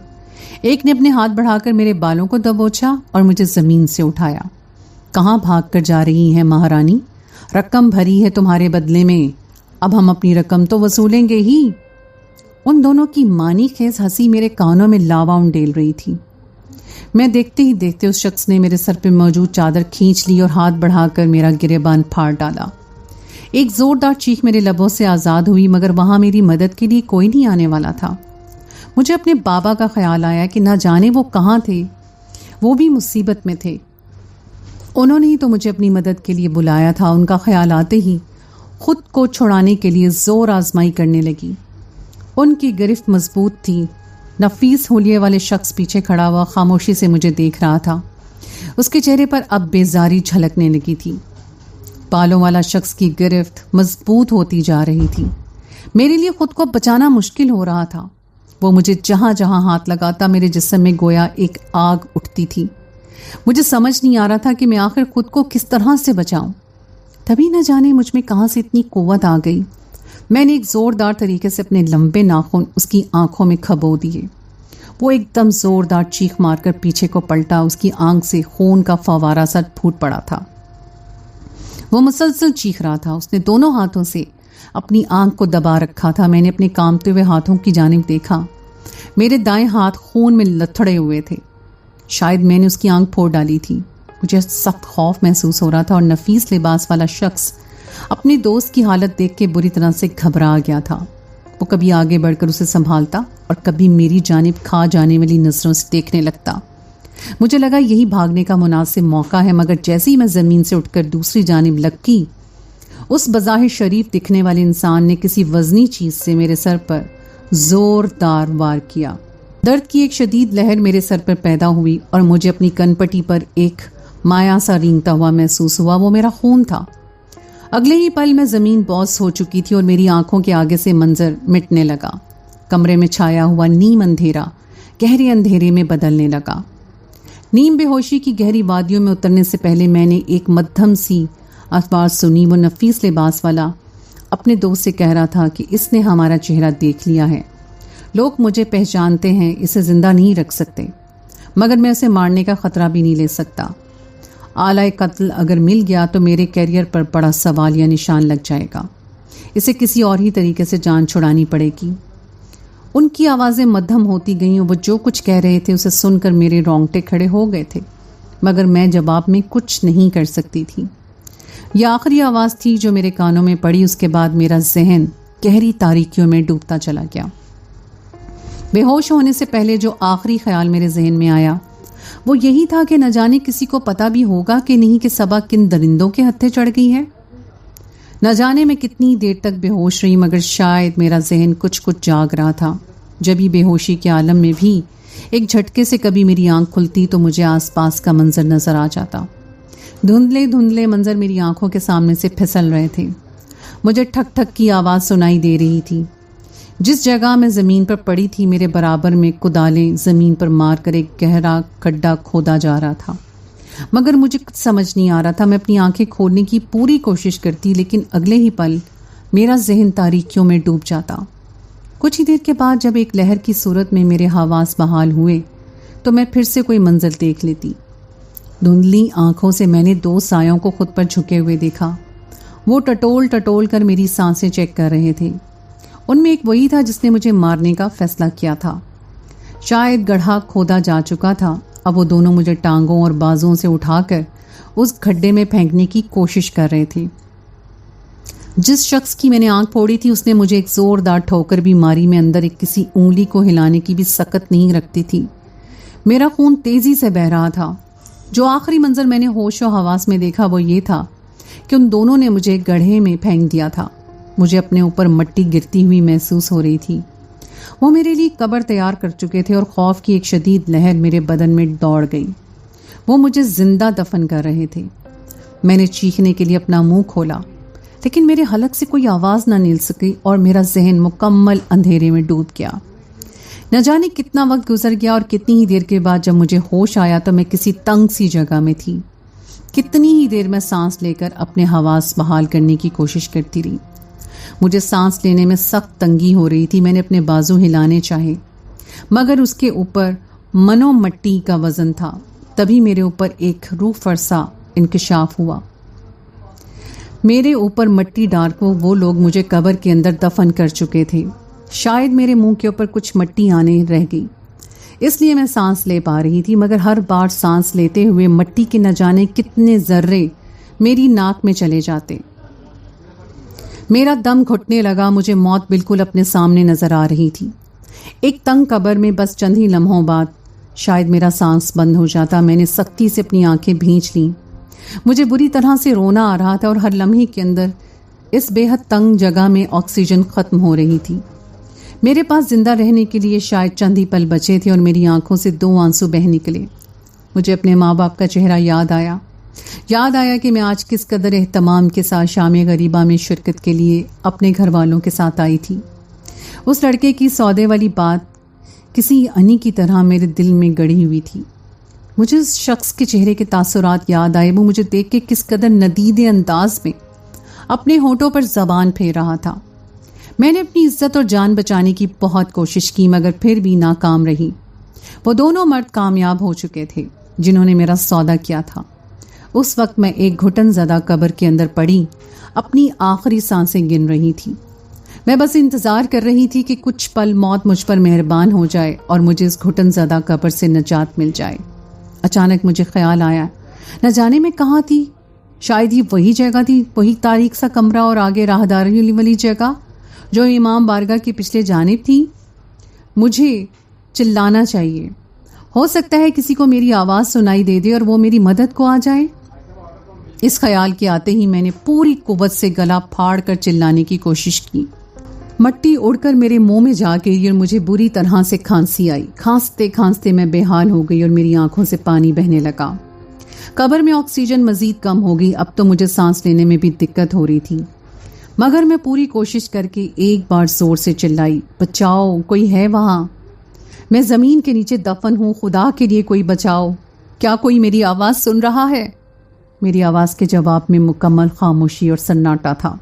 ایک نے اپنے ہاتھ بڑھا کر میرے بالوں کو دبوچا اور مجھے زمین سے اٹھایا۔ کہاں بھاگ کر جا رہی ہیں مہارانی؟ رقم بھری ہے تمہارے بدلے میں، اب ہم اپنی رقم تو وصولیں گے ہی۔ ان دونوں کی مانی خیز ہنسی میرے کانوں میں لاوا انڈیل رہی تھی۔ میں دیکھتے ہی دیکھتے اس شخص نے میرے سر پہ موجود چادر کھینچ لی اور ہاتھ بڑھا کر میرا گریبان پھاڑ ڈالا۔ ایک زوردار چیخ میرے لبوں سے آزاد ہوئی، مگر وہاں میری مدد کے لیے کوئی نہیں آنے والا تھا۔ مجھے اپنے بابا کا خیال آیا کہ نہ جانے وہ کہاں تھے، وہ بھی مصیبت میں تھے۔ انہوں نے ہی تو مجھے اپنی مدد کے لیے بلایا تھا۔ ان کا خیال آتے ہی خود کو چھڑانے کے لیے زور آزمائی کرنے لگی۔ ان کی گرفت مضبوط تھی۔ نفیس حلیے والے شخص پیچھے کھڑا ہوا خاموشی سے مجھے دیکھ رہا تھا۔ اس کے چہرے پر اب بیزاری جھلکنے لگی تھی۔ بالوں والا شخص کی گرفت مضبوط ہوتی جا رہی تھی۔ میرے لیے خود کو بچانا مشکل ہو رہا تھا۔ وہ مجھے جہاں جہاں ہاتھ لگاتا میرے جسم میں گویا ایک آگ اٹھتی تھی۔ مجھے سمجھ نہیں آ رہا تھا کہ میں آخر خود کو کس طرح سے بچاؤں۔ تبھی نہ جانے مجھ میں کہاں سے اتنی قوت آ گئی۔ میں نے ایک زوردار طریقے سے اپنے لمبے ناخن اس کی آنکھوں میں کھبو دیے۔ وہ ایک دم زوردار چیخ مار کر پیچھے کو پلٹا۔ اس کی آنکھ سے خون کا فوارہ سا پھوٹ پڑا تھا۔ وہ مسلسل چیخ رہا تھا۔ اس نے دونوں ہاتھوں سے اپنی آنکھ کو دبا رکھا تھا۔ میں نے اپنے کامتے ہوئے ہاتھوں کی جانب دیکھا۔ میرے دائیں ہاتھ خون میں لتھڑے ہوئے تھے۔ شاید میں نے اس کی آنکھ پھوڑ ڈالی تھی۔ مجھے سخت خوف محسوس ہو رہا تھا اور نفیس لباس والا شخص اپنے دوست کی حالت دیکھ کے بری طرح سے گھبرا گیا تھا۔ وہ کبھی آگے بڑھ کر اسے سنبھالتا اور کبھی میری جانب کھا جانے والی نظروں سے دیکھنے لگتا۔ مجھے لگا یہی بھاگنے کا مناسب موقع ہے، مگر جیسے ہی میں زمین سے اٹھ کر دوسری جانب لگی، اس بظاہر شریف دکھنے والے انسان نے کسی وزنی چیز سے میرے سر پر زوردار وار کیا۔ درد کی ایک شدید لہر میرے سر پر پیدا ہوئی اور مجھے اپنی کن پٹی پر ایک مایا سا رینگتا ہوا محسوس ہوا۔ وہ میرا خون تھا۔ اگلے ہی پل میں زمین بوس ہو چکی تھی اور میری آنکھوں کے آگے سے منظر مٹنے لگا۔ کمرے میں چھایا ہوا نیم اندھیرا گہرے اندھیرے میں بدلنے لگا۔ نیم بے ہوشی کی گہری وادیوں میں اترنے سے پہلے میں نے ایک مدھم سی آواز سنی۔ وہ نفیس لباس والا اپنے دوست سے کہہ رہا تھا کہ اس نے ہمارا چہرہ دیکھ لیا ہے، لوگ مجھے پہچانتے ہیں، اسے زندہ نہیں رکھ سکتے، مگر میں اسے مارنے کا خطرہ بھی نہیں لے سکتا۔ آلہ قتل اگر مل گیا تو میرے کیریئر پر بڑا سوال یا نشان لگ جائے گا۔ اسے کسی اور ہی طریقے سے جان چھڑانی پڑے گی۔ ان کی آوازیں مدھم ہوتی گئیں اور وہ جو کچھ کہہ رہے تھے اسے سن کر میرے رونگٹے کھڑے ہو گئے تھے، مگر میں جواب میں کچھ نہیں کر سکتی تھی۔ یہ آخری آواز تھی جو میرے کانوں میں پڑی۔ اس کے بعد میرا ذہن گہری تاریکیوں میں ڈوبتا چلا گیا۔ بے ہوش ہونے سے پہلے جو آخری خیال میرے ذہن میں آیا وہ یہی تھا کہ نہ جانے کسی کو پتہ بھی ہوگا کہ نہیں کہ صبا کن درندوں کے ہتھے چڑھ گئی ہے۔ نہ جانے میں کتنی دیر تک بے ہوش رہی، مگر شاید میرا ذہن کچھ جاگ رہا تھا۔ جب ہی بے ہوشی کے عالم میں بھی ایک جھٹکے سے کبھی میری آنکھ کھلتی تو مجھے آس پاس کا منظر نظر آ جاتا۔ دھندلے دھندلے منظر میری آنکھوں کے سامنے سے پھسل رہے تھے۔ مجھے ٹھک ٹھک کی آواز سنائی دے رہی تھی۔ جس جگہ میں زمین پر پڑی تھی میرے برابر میں کدالیں زمین پر مار کر ایک گہرا کھڈا کھودا جا رہا تھا، مگر مجھے کچھ سمجھ نہیں آ رہا تھا۔ میں اپنی آنکھیں کھولنے کی پوری کوشش کرتی، لیکن اگلے ہی پل میرا ذہن تاریکیوں میں ڈوب جاتا۔ کچھ ہی دیر کے بعد جب ایک لہر کی صورت میں میرے حواس بحال ہوئے تو میں پھر سے کوئی منظر دیکھ لیتی۔ دھندلی آنکھوں سے میں نے 2 سایوں کو خود پر جھکے ہوئے دیکھا۔ وہ ٹٹول ٹٹول کر میری سانسیں چیک کر رہے تھے۔ ان میں ایک وہی تھا جس نے مجھے مارنے کا فیصلہ کیا تھا۔ شاید گڑھا کھودا جا چکا تھا، اب وہ دونوں مجھے ٹانگوں اور بازوں سے اٹھا کر اس کھڈے میں پھینکنے کی کوشش کر رہے تھے۔ جس شخص کی میں نے آنکھ پھوڑی تھی اس نے مجھے ایک زوردار ٹھوکر بھی ماری۔ میں اندر ایک کسی انگلی کو ہلانے کی بھی سکت نہیں رکھتی تھی۔ میرا خون تیزی سے بہہ رہا تھا۔ جو آخری منظر میں نے ہوش و حواس میں دیکھا وہ یہ تھا کہ ان دونوں نے مجھے گڑھے میں پھینک دیا تھا۔ مجھے اپنے اوپر مٹی گرتی ہوئی محسوس ہو رہی تھی۔ وہ میرے لیے قبر تیار کر چکے تھے اور خوف کی ایک شدید لہر میرے بدن میں دوڑ گئی۔ وہ مجھے زندہ دفن کر رہے تھے۔ میں نے چیخنے کے لیے اپنا منہ کھولا، لیکن میرے حلق سے کوئی آواز نہ نکل سکی اور میرا ذہن مکمل اندھیرے میں ڈوب گیا۔ نہ جانے کتنا وقت گزر گیا اور کتنی ہی دیر کے بعد جب مجھے ہوش آیا تو میں کسی تنگ سی جگہ میں تھی۔ کتنی ہی دیر میں سانس لے کر اپنے حواس بحال کرنے کی کوشش کرتی رہی۔ مجھے سانس لینے میں سخت تنگی ہو رہی تھی۔ میں نے اپنے بازو ہلانے چاہے مگر اس کے اوپر منو مٹی کا وزن تھا۔ تبھی میرے اوپر ایک روح فرسا انکشاف ہوا۔ میرے اوپر مٹی ڈال کر وہ لوگ مجھے قبر کے اندر دفن کر چکے تھے۔ شاید میرے منہ کے اوپر کچھ مٹی آنے رہ گئی، اس لیے میں سانس لے پا رہی تھی، مگر ہر بار سانس لیتے ہوئے مٹی کے نہ جانے کتنے ذرے میری ناک میں چلے جاتے۔ میرا دم گھٹنے لگا۔ مجھے موت بالکل اپنے سامنے نظر آ رہی تھی۔ ایک تنگ قبر میں بس چند ہی لمحوں بعد شاید میرا سانس بند ہو جاتا۔ میں نے سختی سے اپنی آنکھیں بھینچ لیں۔ مجھے بری طرح سے رونا آ رہا تھا اور ہر لمحے کے اندر اس بے حد تنگ جگہ میں آکسیجن ختم ہو رہی تھی۔ میرے پاس زندہ رہنے کے لیے شاید چند ہی پل بچے تھے اور میری آنکھوں سے 2 آنسو بہہ نکلے۔ مجھے اپنے ماں باپ کا چہرہ یاد آیا کہ میں آج کس قدر اہتمام کے ساتھ شام غریبہ میں شرکت کے لیے اپنے گھر والوں کے ساتھ آئی تھی۔ اس لڑکے کی سودے والی بات کسی انی کی طرح میرے دل میں گڑی ہوئی تھی۔ مجھے اس شخص کے چہرے کے تاثرات یاد آئے۔ وہ مجھے دیکھ کے کس قدر ندیدے انداز میں اپنے ہونٹوں پر زبان پھیر رہا تھا۔ میں نے اپنی عزت اور جان بچانے کی بہت کوشش کی مگر پھر بھی ناکام رہی۔ وہ دونوں مرد کامیاب ہو چکے تھے جنہوں نے میرا سودا کیا تھا۔ اس وقت میں ایک گھٹن زدہ قبر کے اندر پڑی اپنی آخری سانسیں گن رہی تھی۔ میں بس انتظار کر رہی تھی کہ کچھ پل موت مجھ پر مہربان ہو جائے اور مجھے اس گھٹن زدہ قبر سے نجات مل جائے۔ اچانک مجھے خیال آیا، نہ جانے میں کہاں تھی؟ شاید یہ وہی جگہ تھی، وہی تاریک سا کمرہ اور آگے راہداری والی جگہ جو امام بارگاہ کی پچھلے جانب تھی۔ مجھے چلانا چاہیے، ہو سکتا ہے کسی کو میری آواز سنائی دے دے اور وہ میری مدد کو آ جائے۔ اس خیال کے آتے ہی میں نے پوری قوت سے گلا پھاڑ کر چلانے کی کوشش کی۔ مٹی اڑ کر میرے منہ میں جا گئی اور مجھے بری طرح سے کھانسی آئی۔ کھانستے کھانستے میں بے حال ہو گئی اور میری آنکھوں سے پانی بہنے لگا۔ قبر میں آکسیجن مزید کم ہو گئی۔ اب تو مجھے سانس لینے میں بھی دقت ہو رہی تھی، مگر میں پوری کوشش کر کے ایک بار زور سے چلائی، بچاؤ، کوئی ہے وہاں؟ میں زمین کے نیچے دفن ہوں، خدا کے لیے کوئی بچاؤ، کیا کوئی میری آواز سن رہا ہے؟ میری آواز کے جواب میں مکمل خاموشی اور سناٹا تھا۔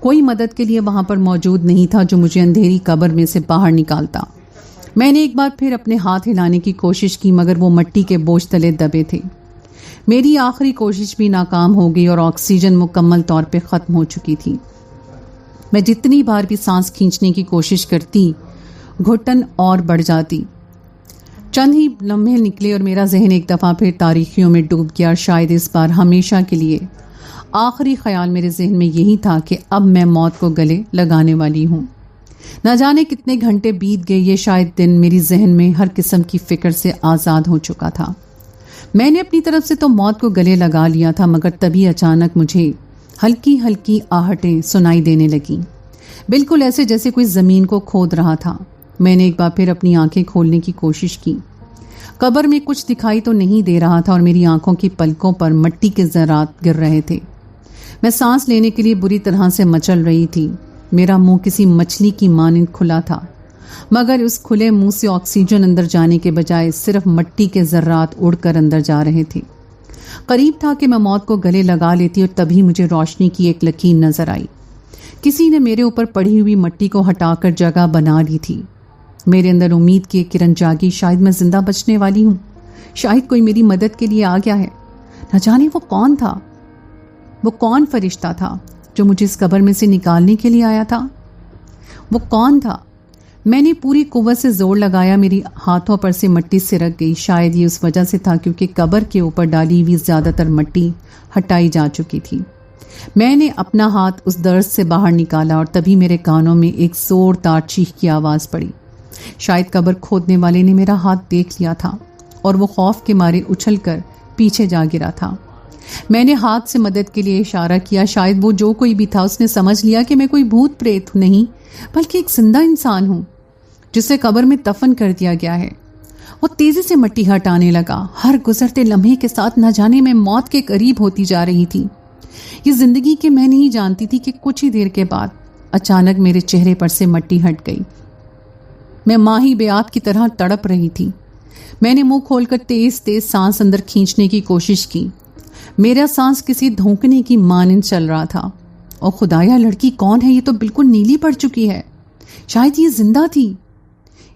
کوئی مدد کے لیے وہاں پر موجود نہیں تھا جو مجھے اندھیری قبر میں سے باہر نکالتا۔ میں نے ایک بار پھر اپنے ہاتھ ہلانے کی کوشش کی مگر وہ مٹی کے بوجھ تلے دبے تھے۔ میری آخری کوشش بھی ناکام ہو گئی اور آکسیجن مکمل طور پہ ختم ہو چکی تھی۔ میں جتنی بار بھی سانس کھینچنے کی کوشش کرتی گھٹن اور بڑھ جاتی۔ چند ہی لمحے نکلے اور میرا ذہن ایک دفعہ پھر تاریکیوں میں ڈوب گیا اور شاید اس بار ہمیشہ کے لیے آخری خیال میرے ذہن میں یہی تھا کہ اب میں موت کو گلے لگانے والی ہوں۔ نہ جانے کتنے گھنٹے بیت گئے، یہ شاید دن میری ذہن میں ہر قسم کی فکر سے آزاد ہو چکا تھا۔ میں نے اپنی طرف سے تو موت کو گلے لگا لیا تھا مگر تبھی اچانک مجھے ہلکی ہلکی آہٹیں سنائی دینے لگیں، بالکل ایسے جیسے کوئی زمین کو کھود رہا تھا۔ میں نے ایک بار پھر اپنی آنکھیں کھولنے کی کوشش کی۔ قبر میں کچھ دکھائی تو نہیں دے رہا تھا اور میری آنکھوں کی پلکوں پر مٹی کے ذرات گر رہے تھے۔ میں سانس لینے کے لیے بری طرح سے مچل رہی تھی۔ میرا منہ کسی مچھلی کی مانند کھلا تھا، مگر اس کھلے منہ سے آکسیجن اندر جانے کے بجائے صرف مٹی کے ذرات اڑ کر اندر جا رہے تھے۔ قریب تھا کہ میں موت کو گلے لگا لیتی اور تبھی مجھے روشنی کی ایک لکیر نظر آئی۔ کسی نے میرے اوپر پڑی ہوئی مٹی کو ہٹا کر جگہ بنا لی تھی۔ میرے اندر امید کی ایک کرن جاگی، شاید میں زندہ بچنے والی ہوں، شاید کوئی میری مدد کے لیے آ گیا ہے۔ نہ جانے وہ کون تھا، وہ کون فرشتہ تھا جو مجھے اس قبر میں سے نکالنے کے لیے آیا تھا؟ وہ کون تھا؟ میں نے پوری قوت سے زور لگایا، میری ہاتھوں پر سے مٹی سرک گئی۔ شاید یہ اس وجہ سے تھا کیونکہ قبر کے اوپر ڈالی ہوئی زیادہ تر مٹی ہٹائی جا چکی تھی۔ میں نے اپنا ہاتھ اس درز سے باہر نکالا اور تبھی میرے کانوں میں ایک زوردار چیخ کی آواز پڑی۔ شاید قبر کھودنے والے نے میرا ہاتھ دیکھ لیا تھا اور وہ خوف کے مارے اچھل کر پیچھے جا گرا تھا۔ میں نے ہاتھ سے مدد کے لیے اشارہ کیا۔ شاید وہ جو کوئی بھی تھا اس نے سمجھ لیا کہ میں کوئی بھوت پریت نہیں بلکہ ایک زندہ انسان ہوں جسے قبر میں دفن کر دیا گیا ہے۔ وہ تیزی سے مٹی ہٹانے لگا۔ ہر گزرتے لمحے کے ساتھ نہ جانے میں موت کے قریب ہوتی جا رہی تھی۔ یہ زندگی کہ میں نہیں جانتی تھی کہ کچھ ہی دیر کے بعد اچانک میرے چہرے پر سے مٹی ہٹ گئی۔ میں ماہی بیات کی طرح تڑپ رہی تھی۔ میں نے منہ کھول کر تیز تیز سانس اندر کھینچنے کی کوشش کی۔ میرا سانس کسی دھونکنے کی مانند چل رہا تھا۔ اور خدایا، لڑکی کون ہے؟ یہ تو بالکل نیلی پڑ چکی ہے۔ شاید یہ زندہ تھی،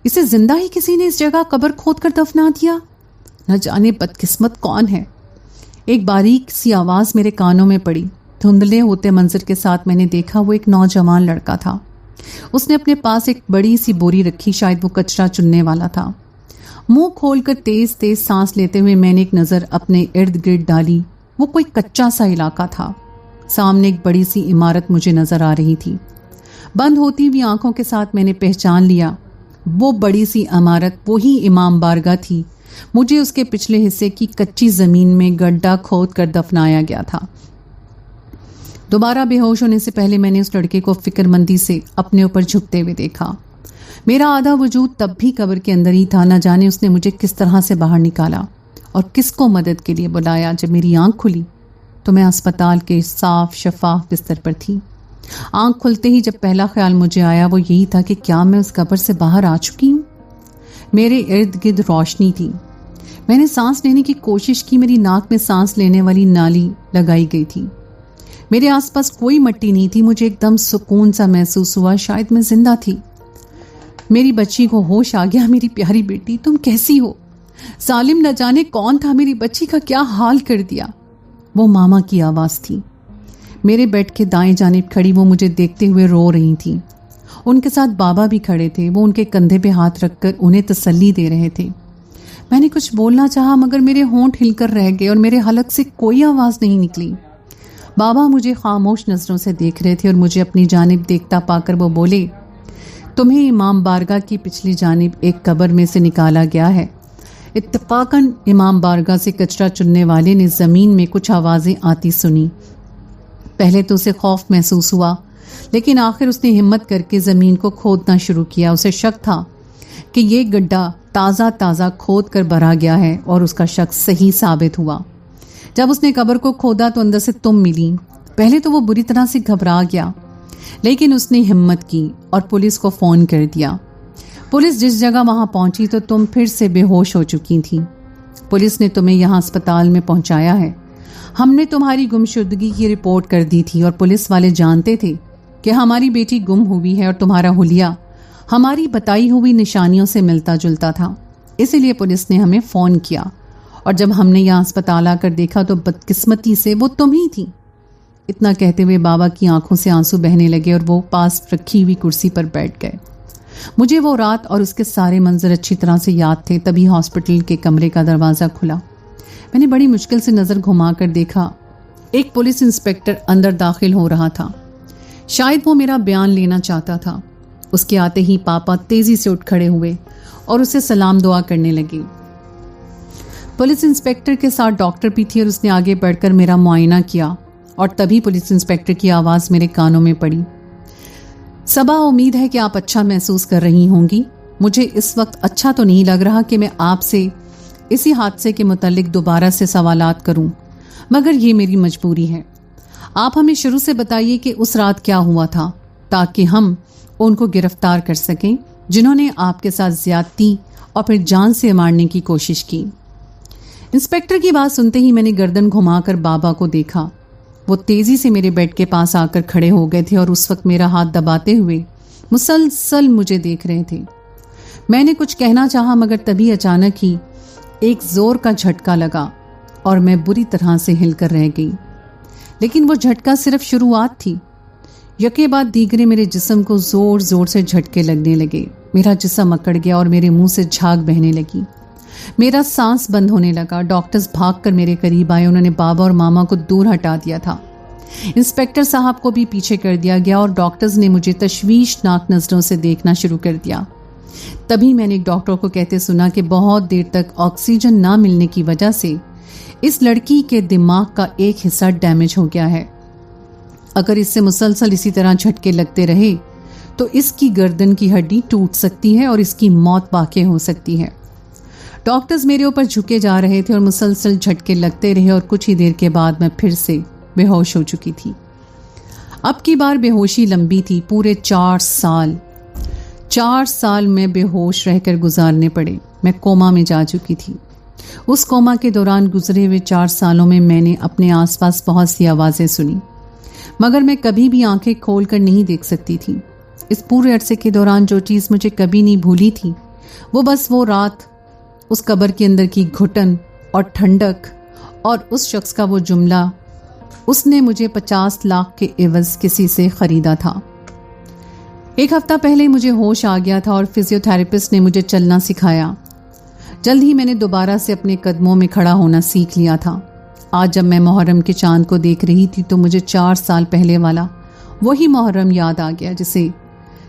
اسے زندہ ہی کسی نے اس جگہ قبر کھود کر دفنا دیا۔ نہ جانے بدقسمت کون ہے۔ ایک باریک سی آواز میرے کانوں میں پڑی۔ دھندلے ہوتے منظر کے ساتھ میں نے دیکھا وہ ایک نوجوان لڑکا تھا۔ اس نے اپنے پاس ایک بڑی سی بوری رکھی، شاید وہ کچرا چننے والا تھا۔ منہ کھول کر تیز تیز سانس لیتے ہوئے میں نے ایک نظر اپنے ارد گرد ڈالی۔ وہ کوئی کچا سا علاقہ تھا۔ سامنے ایک بڑی سی عمارت مجھے نظر آ رہی تھی۔ بند ہوتی ہوئی آنکھوں کے ساتھ میں نے پہچان لیا وہ بڑی سی عمارت وہی امام بارگاہ تھی۔ مجھے اس کے پچھلے حصے کی کچی زمین میں گڈھا کھود کر دفنایا گیا تھا۔ دوبارہ بے ہوش ہونے سے پہلے میں نے اس لڑکے کو فکر مندی سے اپنے اوپر جھکتے ہوئے دیکھا۔ میرا آدھا وجود تب بھی قبر کے اندر ہی تھا۔ نہ جانے اس نے مجھے کس طرح سے باہر نکالا اور کس کو مدد کے لیے بلایا۔ جب میری آنکھ کھلی تو میں اسپتال کے صاف شفاف بستر پر تھی۔ آنکھ کھلتے ہی جب پہلا خیال مجھے آیا وہ یہی تھا کہ کیا میں اس قبر سے باہر آ چکی ہوں؟ میرے ارد گرد روشنی تھی۔ میں نے سانس لینے کی کوشش کی۔ میری ناک میں سانس لینے والی نالی لگائی گئی تھی۔ میرے آس پاس کوئی مٹی نہیں تھی۔ مجھے ایک دم سکون سا محسوس ہوا، شاید میں زندہ تھی۔ میری بچی کو ہوش آ گیا۔ میری پیاری بیٹی، تم کیسی ہو؟ ظالم نہ جانے کون تھا میری بچی کا کیا حال کر دیا۔ وہ ماما کی آواز تھی۔ میرے بیڈ کے دائیں جانب کھڑی وہ مجھے دیکھتے ہوئے رو رہی تھی۔ ان کے ساتھ بابا بھی کھڑے تھے۔ وہ ان کے کندھے پہ ہاتھ رکھ کر انہیں تسلی دے رہے تھے۔ میں نے کچھ بولنا چاہا مگر میرے ہونٹ ہل کر رہ گئے اور میرے حلق سے کوئی آواز نہیں نکلی۔ بابا مجھے خاموش نظروں سے دیکھ رہے تھے اور مجھے اپنی جانب دیکھتا پا کر وہ بولے، تمہیں امام بارگاہ کی پچھلی جانب ایک قبر میں سے نکالا گیا ہے۔ اتفاقاً امام بارگاہ سے کچرا چننے والے نے زمین میں کچھ آوازیں آتی سنی۔ پہلے تو اسے خوف محسوس ہوا، لیکن آخر اس نے ہمت کر کے زمین کو کھودنا شروع کیا۔ اسے شک تھا کہ یہ گڈھا تازہ کھود کر بھرا گیا ہے اور اس کا شک صحیح ثابت ہوا۔ جب اس نے قبر کو کھودا تو اندر سے تم ملی۔ پہلے تو وہ بری طرح سے گھبرا گیا، لیکن اس نے ہمت کی اور پولیس کو فون کر دیا۔ پولیس جس جگہ وہاں پہنچی تو تم پھر سے بے ہوش ہو چکی تھی۔ پولیس نے تمہیں یہاں اسپتال میں پہنچایا ہے۔ ہم نے تمہاری گمشدگی کی رپورٹ کر دی تھی اور پولیس والے جانتے تھے کہ ہماری بیٹی گم ہوئی ہے اور تمہارا حلیہ ہماری بتائی ہوئی نشانیوں سے ملتا جلتا تھا، اسی لیے پولیس نے ہمیں فون کیا، اور جب ہم نے یہاں اسپتال آ کر دیکھا تو بدقسمتی سے وہ تم ہی تھی۔ اتنا کہتے ہوئے بابا کی آنکھوں سے آنسو بہنے لگے اور وہ پاس رکھی ہوئی کرسی پر بیٹھ گئے۔ مجھے وہ رات اور اس کے سارے منظر اچھی طرح سے یاد تھے۔ تبھی ہاسپٹل کے کمرے کا دروازہ کھلا۔ میں نے بڑی مشکل سے نظر گھما کر دیکھا، ایک پولیس انسپکٹر اندر داخل ہو رہا تھا۔ شاید وہ میرا بیان لینا چاہتا تھا۔ اس کے آتے ہی پاپا تیزی سے اٹھ کھڑے ہوئے اور اسے سلام دعا کرنے لگے۔ پولیس انسپکٹر کے ساتھ ڈاکٹر بھی تھی اور اس نے آگے بڑھ کر میرا معائنہ کیا اور تبھی پولیس انسپیکٹر کی آواز میرے کانوں میں پڑی. صبا، امید ہے کہ آپ اچھا محسوس کر رہی ہوں گی. مجھے اس وقت اچھا تو نہیں لگ رہا کہ میں آپ سے اسی حادثے کے متعلق دوبارہ سے سوالات کروں، مگر یہ میری مجبوری ہے. آپ ہمیں شروع سے بتائیے کہ اس رات کیا ہوا تھا، تاکہ ہم ان کو گرفتار کر سکیں جنہوں نے آپ کے ساتھ زیادتی اور پھر جان سے مارنے کی کوشش کی. انسپیکٹر کی بات سنتے ہی میں نے گردن گھما کر بابا کو دیکھا. وہ تیزی سے میرے بیڈ کے پاس آ کر کھڑے ہو گئے تھے اور اس وقت میرا ہاتھ دباتے ہوئے مسلسل مجھے دیکھ رہے تھے. میں نے کچھ کہنا چاہا مگر تبھی اچانک ہی ایک زور کا جھٹکا لگا اور میں بری طرح سے ہل کر رہ گئی. لیکن وہ جھٹکا صرف شروعات تھی. یکے بعد دیگرے میرے جسم کو زور زور سے جھٹکے لگنے لگے. میرا جسم اکڑ گیا اور میرے منہ سے جھاگ بہنے لگی. میرا سانس بند ہونے لگا. ڈاکٹرز بھاگ کر میرے قریب آئے. انہوں نے بابا اور ماما کو دور ہٹا دیا تھا. انسپیکٹر صاحب کو بھی پیچھے کر دیا گیا اور ڈاکٹرز نے مجھے تشویشناک نظروں سے دیکھنا شروع کر دیا. تبھی میں نے ایک ڈاکٹر کو کہتے سنا کہ بہت دیر تک آکسیجن نہ ملنے کی وجہ سے اس لڑکی کے دماغ کا ایک حصہ ڈیمیج ہو گیا ہے. اگر اس سے مسلسل اسی طرح جھٹکے لگتے رہے تو اس کی گردن کی ہڈی ٹوٹ سکتی ہے اور اس کی موت واقع ہو سکتی ہے. ڈاکٹرز میرے اوپر جھکے جا رہے تھے اور مسلسل جھٹکے لگتے رہے اور کچھ ہی دیر کے بعد میں پھر سے بے ہوش ہو چکی تھی. اب کی بار بے ہوشی لمبی تھی. پورے 4 سال میں بے ہوش رہ کر گزارنے پڑے. میں کوما میں جا چکی تھی. اس کوما کے دوران گزرے ہوئے 4 سالوں میں میں نے اپنے آس پاس بہت سی آوازیں سنی مگر میں کبھی بھی آنکھیں کھول کر نہیں دیکھ سکتی تھی. اس پورے عرصے کے دوران جو چیز مجھے کبھی نہیں بھولی تھی وہ بس وہ رات، اس قبر کے اندر کی گھٹن اور ٹھنڈک اور اس شخص کا وہ جملہ، اس نے مجھے 50 لاکھ کے عوض کسی سے خریدا تھا. 1 ہفتہ پہلے مجھے ہوش آ گیا تھا اور فزیو تھراپسٹ نے مجھے چلنا سکھایا. جلد ہی میں نے دوبارہ سے اپنے قدموں میں کھڑا ہونا سیکھ لیا تھا. آج جب میں محرم کے چاند کو دیکھ رہی تھی تو مجھے 4 سال پہلے والا وہی محرم یاد آ گیا جسے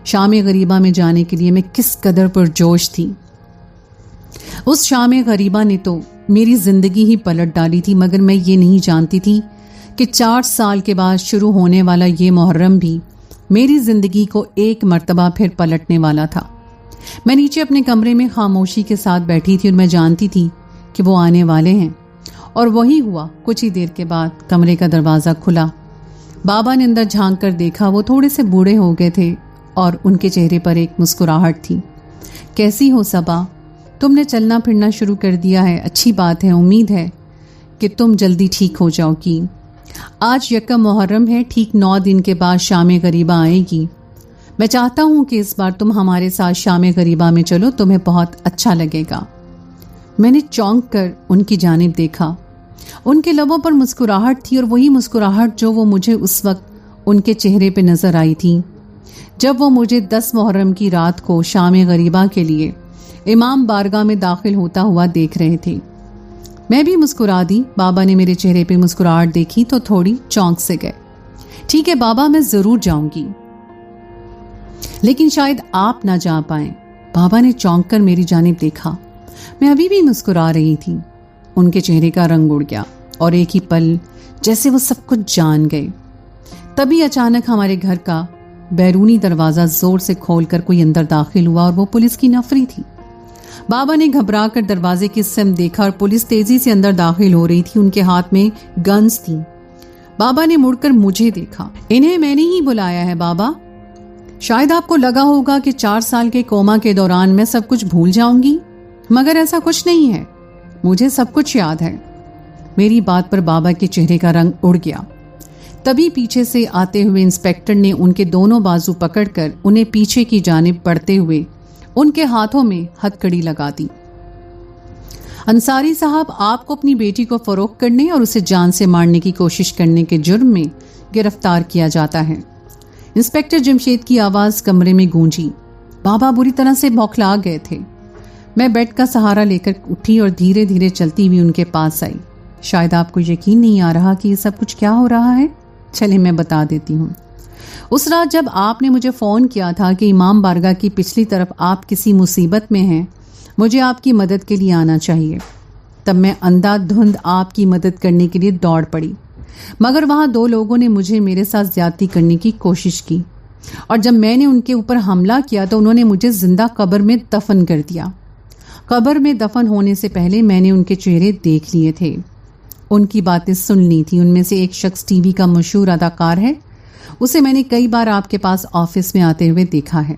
شام غریبہ میں جانے کے لیے میں کس قدر پرجوش تھی. اس شام غریبہ نے تو میری زندگی ہی پلٹ ڈالی تھی، مگر میں یہ نہیں جانتی تھی کہ 4 سال کے بعد شروع ہونے والا یہ محرم بھی میری زندگی کو ایک مرتبہ پھر پلٹنے والا تھا. میں نیچے اپنے کمرے میں خاموشی کے ساتھ بیٹھی تھی اور میں جانتی تھی کہ وہ آنے والے ہیں، اور وہی ہوا. کچھ ہی دیر کے بعد کمرے کا دروازہ کھلا. بابا نے اندر جھانک کر دیکھا. وہ تھوڑے سے بوڑھے ہو گئے تھے اور ان کے چہرے پر ایک مسکراہٹ تھی. کیسی ہو صبا؟ تم نے چلنا پھرنا شروع کر دیا ہے، اچھی بات ہے. امید ہے کہ تم جلدی ٹھیک ہو جاؤ گی. آج یکم محرم ہے. ٹھیک 9 دن کے بعد شام غریبہ آئے گی. میں چاہتا ہوں کہ اس بار تم ہمارے ساتھ شام غریبہ میں چلو، تمہیں بہت اچھا لگے گا. میں نے چونک کر ان کی جانب دیکھا. ان کے لبوں پر مسکراہٹ تھی اور وہی مسکراہٹ جو وہ مجھے اس وقت ان کے چہرے پہ نظر آئی تھی جب وہ مجھے 10 محرم کی رات کو شام غریبہ کے لیے امام بارگاہ میں داخل ہوتا ہوا دیکھ رہے تھے. میں بھی مسکرا دی. بابا نے میرے چہرے پہ مسکراہٹ دیکھی تو تھوڑی چونک سے گئے. ٹھیک ہے بابا، میں ضرور جاؤں گی، لیکن شاید آپ نہ جا پائیں. بابا نے چونک کر میری جانب دیکھا. میں ابھی بھی مسکرا رہی تھی. ان کے چہرے کا رنگ اڑ گیا اور ایک ہی پل جیسے وہ سب کچھ جان گئے. تبھی اچانک ہمارے گھر کا بیرونی دروازہ زور سے کھول کر کوئی اندر داخل ہوا اور وہ پولیس کی نفری تھی. بابا نے گھبرا کر دروازے کی سمت دیکھا اور پولیس تیزی سے اندر داخل ہو رہی تھی. ان کے ہاتھ میں گنز تھی. بابا نے مڑ کر مجھے دیکھا. انہیں میں نے ہی بلایا ہے بابا. شاید آپ کو لگا ہوگا کہ 4 سال کے کوما کے دوران میں سب کچھ بھول جاؤں گی، مگر ایسا کچھ نہیں ہے. مجھے سب کچھ یاد ہے. میری بات پر بابا کے چہرے کا رنگ اڑ گیا. تبھی پیچھے سے آتے ہوئے انسپیکٹر نے ان کے دونوں بازو پکڑ کر انہیں پیچھے کی جانب بڑھتے ہوئے ان کے ہاتھوں میں ہتھکڑی لگا دی. انصاری صاحب، آپ کو اپنی بیٹی کو فروخت کرنے اور اسے جان سے مارنے کی کوشش کرنے کے جرم میں گرفتار کیا جاتا ہے. انسپیکٹر جمشید کی آواز کمرے میں گونجی. بابا بری طرح سے بوکھلا گئے تھے. میں بیڈ کا سہارا لے کر اٹھی اور دھیرے دھیرے چلتی ہوئی ان کے پاس آئی. شاید آپ کو یقین نہیں آ رہا کہ یہ سب کچھ کیا ہو رہا ہے. چلے میں بتا دیتی ہوں. اس رات جب آپ نے مجھے فون کیا تھا کہ امام بارگاہ کی پچھلی طرف آپ کسی مصیبت میں ہیں، مجھے آپ کی مدد کے لیے آنا چاہیے، تب میں اندھا دھند آپ کی مدد کرنے کے لیے دوڑ پڑی. مگر وہاں 2 لوگوں نے مجھے میرے ساتھ زیادتی کرنے کی کوشش کی، اور جب میں نے ان کے اوپر حملہ کیا تو انہوں نے مجھے زندہ قبر میں دفن کر دیا۔ قبر میں دفن ہونے سے پہلے میں نے ان کے چہرے دیکھ لیے تھے، ان کی باتیں سن لی تھی۔ ان میں سے ایک شخص ٹی وی کا مشہور اداکار ہے، اسے میں نے کئی بار آپ کے پاس آفس میں آتے ہوئے دیکھا ہے۔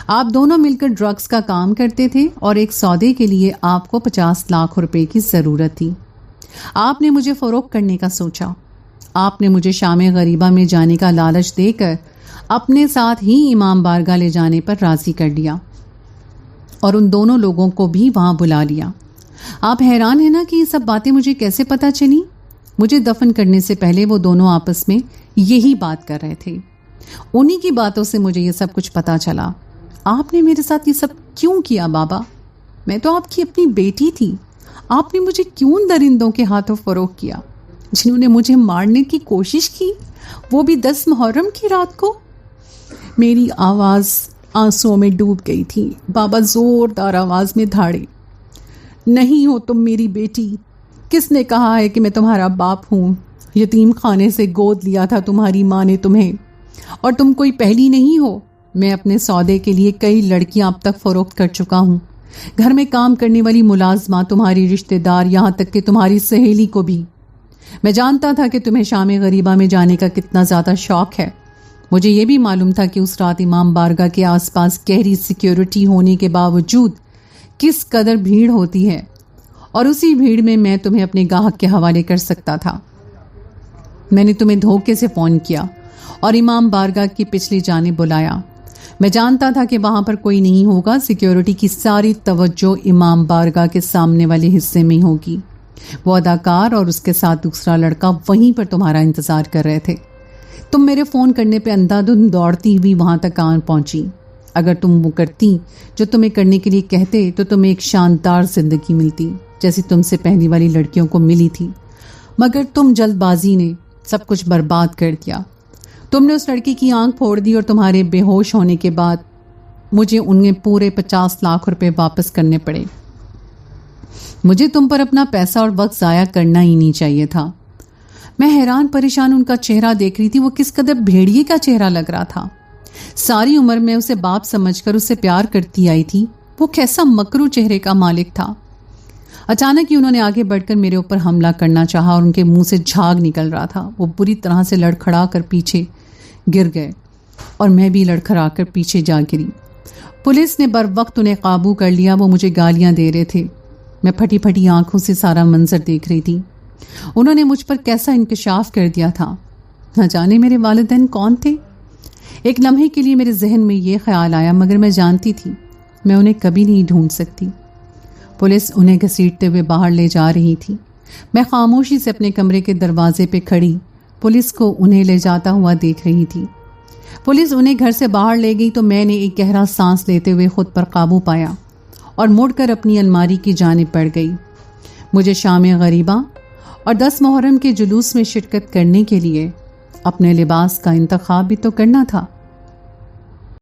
آپ دونوں مل کر ڈرگز کا کام کرتے تھے اور ایک سودے کے لیے آپ کو 50 لاکھ روپے کی ضرورت تھی۔ آپ نے مجھے فروخت کرنے کا سوچا۔ آپ نے مجھے شام غریبہ میں جانے کا لالچ دے کر اپنے ساتھ ہی امام بارگاہ لے جانے پر راضی کر لیا اور ان دونوں لوگوں کو بھی وہاں بلا لیا۔ آپ حیران ہیں نا کہ یہ سب باتیں مجھے کیسے پتہ چلی؟ مجھے دفن کرنے سے پہلے وہ دونوں آپس میں یہی بات کر رہے تھے، انہی کی باتوں سے مجھے یہ سب کچھ پتہ چلا۔ آپ نے میرے ساتھ یہ سب کیوں کیا بابا؟ میں تو آپ کی اپنی بیٹی تھی، آپ نے مجھے کیوں درندوں کے ہاتھوں فروخت کیا، جنہوں نے مجھے مارنے کی کوشش کی، وہ بھی 10 محرم کی رات کو؟ میری آواز آنسوؤں میں ڈوب گئی تھی۔ بابا زوردار آواز میں دھاڑے، نہیں ہو تم میری بیٹی، کس نے کہا ہے کہ میں تمہارا باپ ہوں؟ یتیم خانے سے گود لیا تھا تمہاری ماں نے تمہیں، اور تم کوئی پہلی نہیں ہو۔ میں اپنے سودے کے لیے کئی لڑکیاں اب تک فروخت کر چکا ہوں، گھر میں کام کرنے والی ملازمہ، تمہاری رشتہ دار، یہاں تک کہ تمہاری سہیلی کو بھی۔ میں جانتا تھا کہ تمہیں شام غریبہ میں جانے کا کتنا زیادہ شوق ہے۔ مجھے یہ بھی معلوم تھا کہ اس رات امام بارگاہ کے آس پاس گہری سیکیورٹی ہونے کے باوجود کس قدر بھیڑ ہوتی ہے، اور اسی بھیڑ میں میں تمہیں اپنے گاہک کے حوالے کر سکتا تھا۔ میں نے تمہیں دھوکے سے فون کیا اور امام بارگاہ کی پچھلی جانب بلایا۔ میں جانتا تھا کہ وہاں پر کوئی نہیں ہوگا، سیکیورٹی کی ساری توجہ امام بارگاہ کے سامنے والے حصے میں ہوگی۔ وہ اداکار اور اس کے ساتھ دوسرا لڑکا وہیں پر تمہارا انتظار کر رہے تھے۔ تم میرے فون کرنے پہ اندھا دھند دوڑتی ہوئی وہاں تک آن پہنچی۔ اگر تم وہ کرتی جو تمہیں کرنے کے لیے کہتے تو تمہیں ایک شاندار زندگی ملتی جیسی تم سے پہلی والی لڑکیوں کو ملی تھی، مگر تم جلد بازی نے سب کچھ برباد کر دیا۔ تم نے اس لڑکی کی آنکھ پھوڑ دی اور تمہارے بے ہوش ہونے کے بعد مجھے انہیں پورے 50 لاکھ روپے واپس کرنے پڑے۔ مجھے تم پر اپنا پیسہ اور وقت ضائع کرنا ہی نہیں چاہیے تھا۔ میں حیران پریشان ان کا چہرہ دیکھ رہی تھی، وہ کس قدر بھیڑیے کا چہرہ لگ رہا تھا۔ ساری عمر میں اسے باپ سمجھ کر اسے پیار کرتی آئی تھی، وہ کیسا مکرو چہرے کا مالک تھا۔ اچانک ہی انہوں نے آگے بڑھ کر میرے اوپر حملہ کرنا چاہا اور ان کے منہ سے جھاگ نکل رہا تھا۔ وہ بری طرح سے لڑکھڑا کر پیچھے گر گئے اور میں بھی لڑکھڑا کر پیچھے جا گری۔ پولیس نے بر وقت انہیں قابو کر لیا۔ وہ مجھے گالیاں دے رہے تھے، میں پھٹی پھٹی آنکھوں سے سارا منظر دیکھ رہی تھی۔ انہوں نے مجھ پر کیسا انکشاف کر دیا تھا، نہ جانے میرے والدین کون تھے۔ ایک لمحے کے لیے میرے ذہن میں یہ خیال آیا، مگر میں جانتی تھی میں انہیں کبھی نہیں ڈھونڈ سکتی۔ پولیس انہیں گھسیٹتے ہوئے باہر لے جا رہی تھی۔ میں خاموشی سے اپنے کمرے کے دروازے پہ کھڑی پولیس کو انہیں لے جاتا ہوا دیکھ رہی تھی۔ پولیس انہیں گھر سے باہر لے گئی تو میں نے ایک گہرا سانس لیتے ہوئے خود پر قابو پایا اور مڑ کر اپنی الماری کی جانب بڑھ گئی۔ مجھے شام غریبہ اور 10 محرم کے جلوس میں شرکت کرنے کے لیے اپنے لباس کا انتخاب بھی تو کرنا تھا۔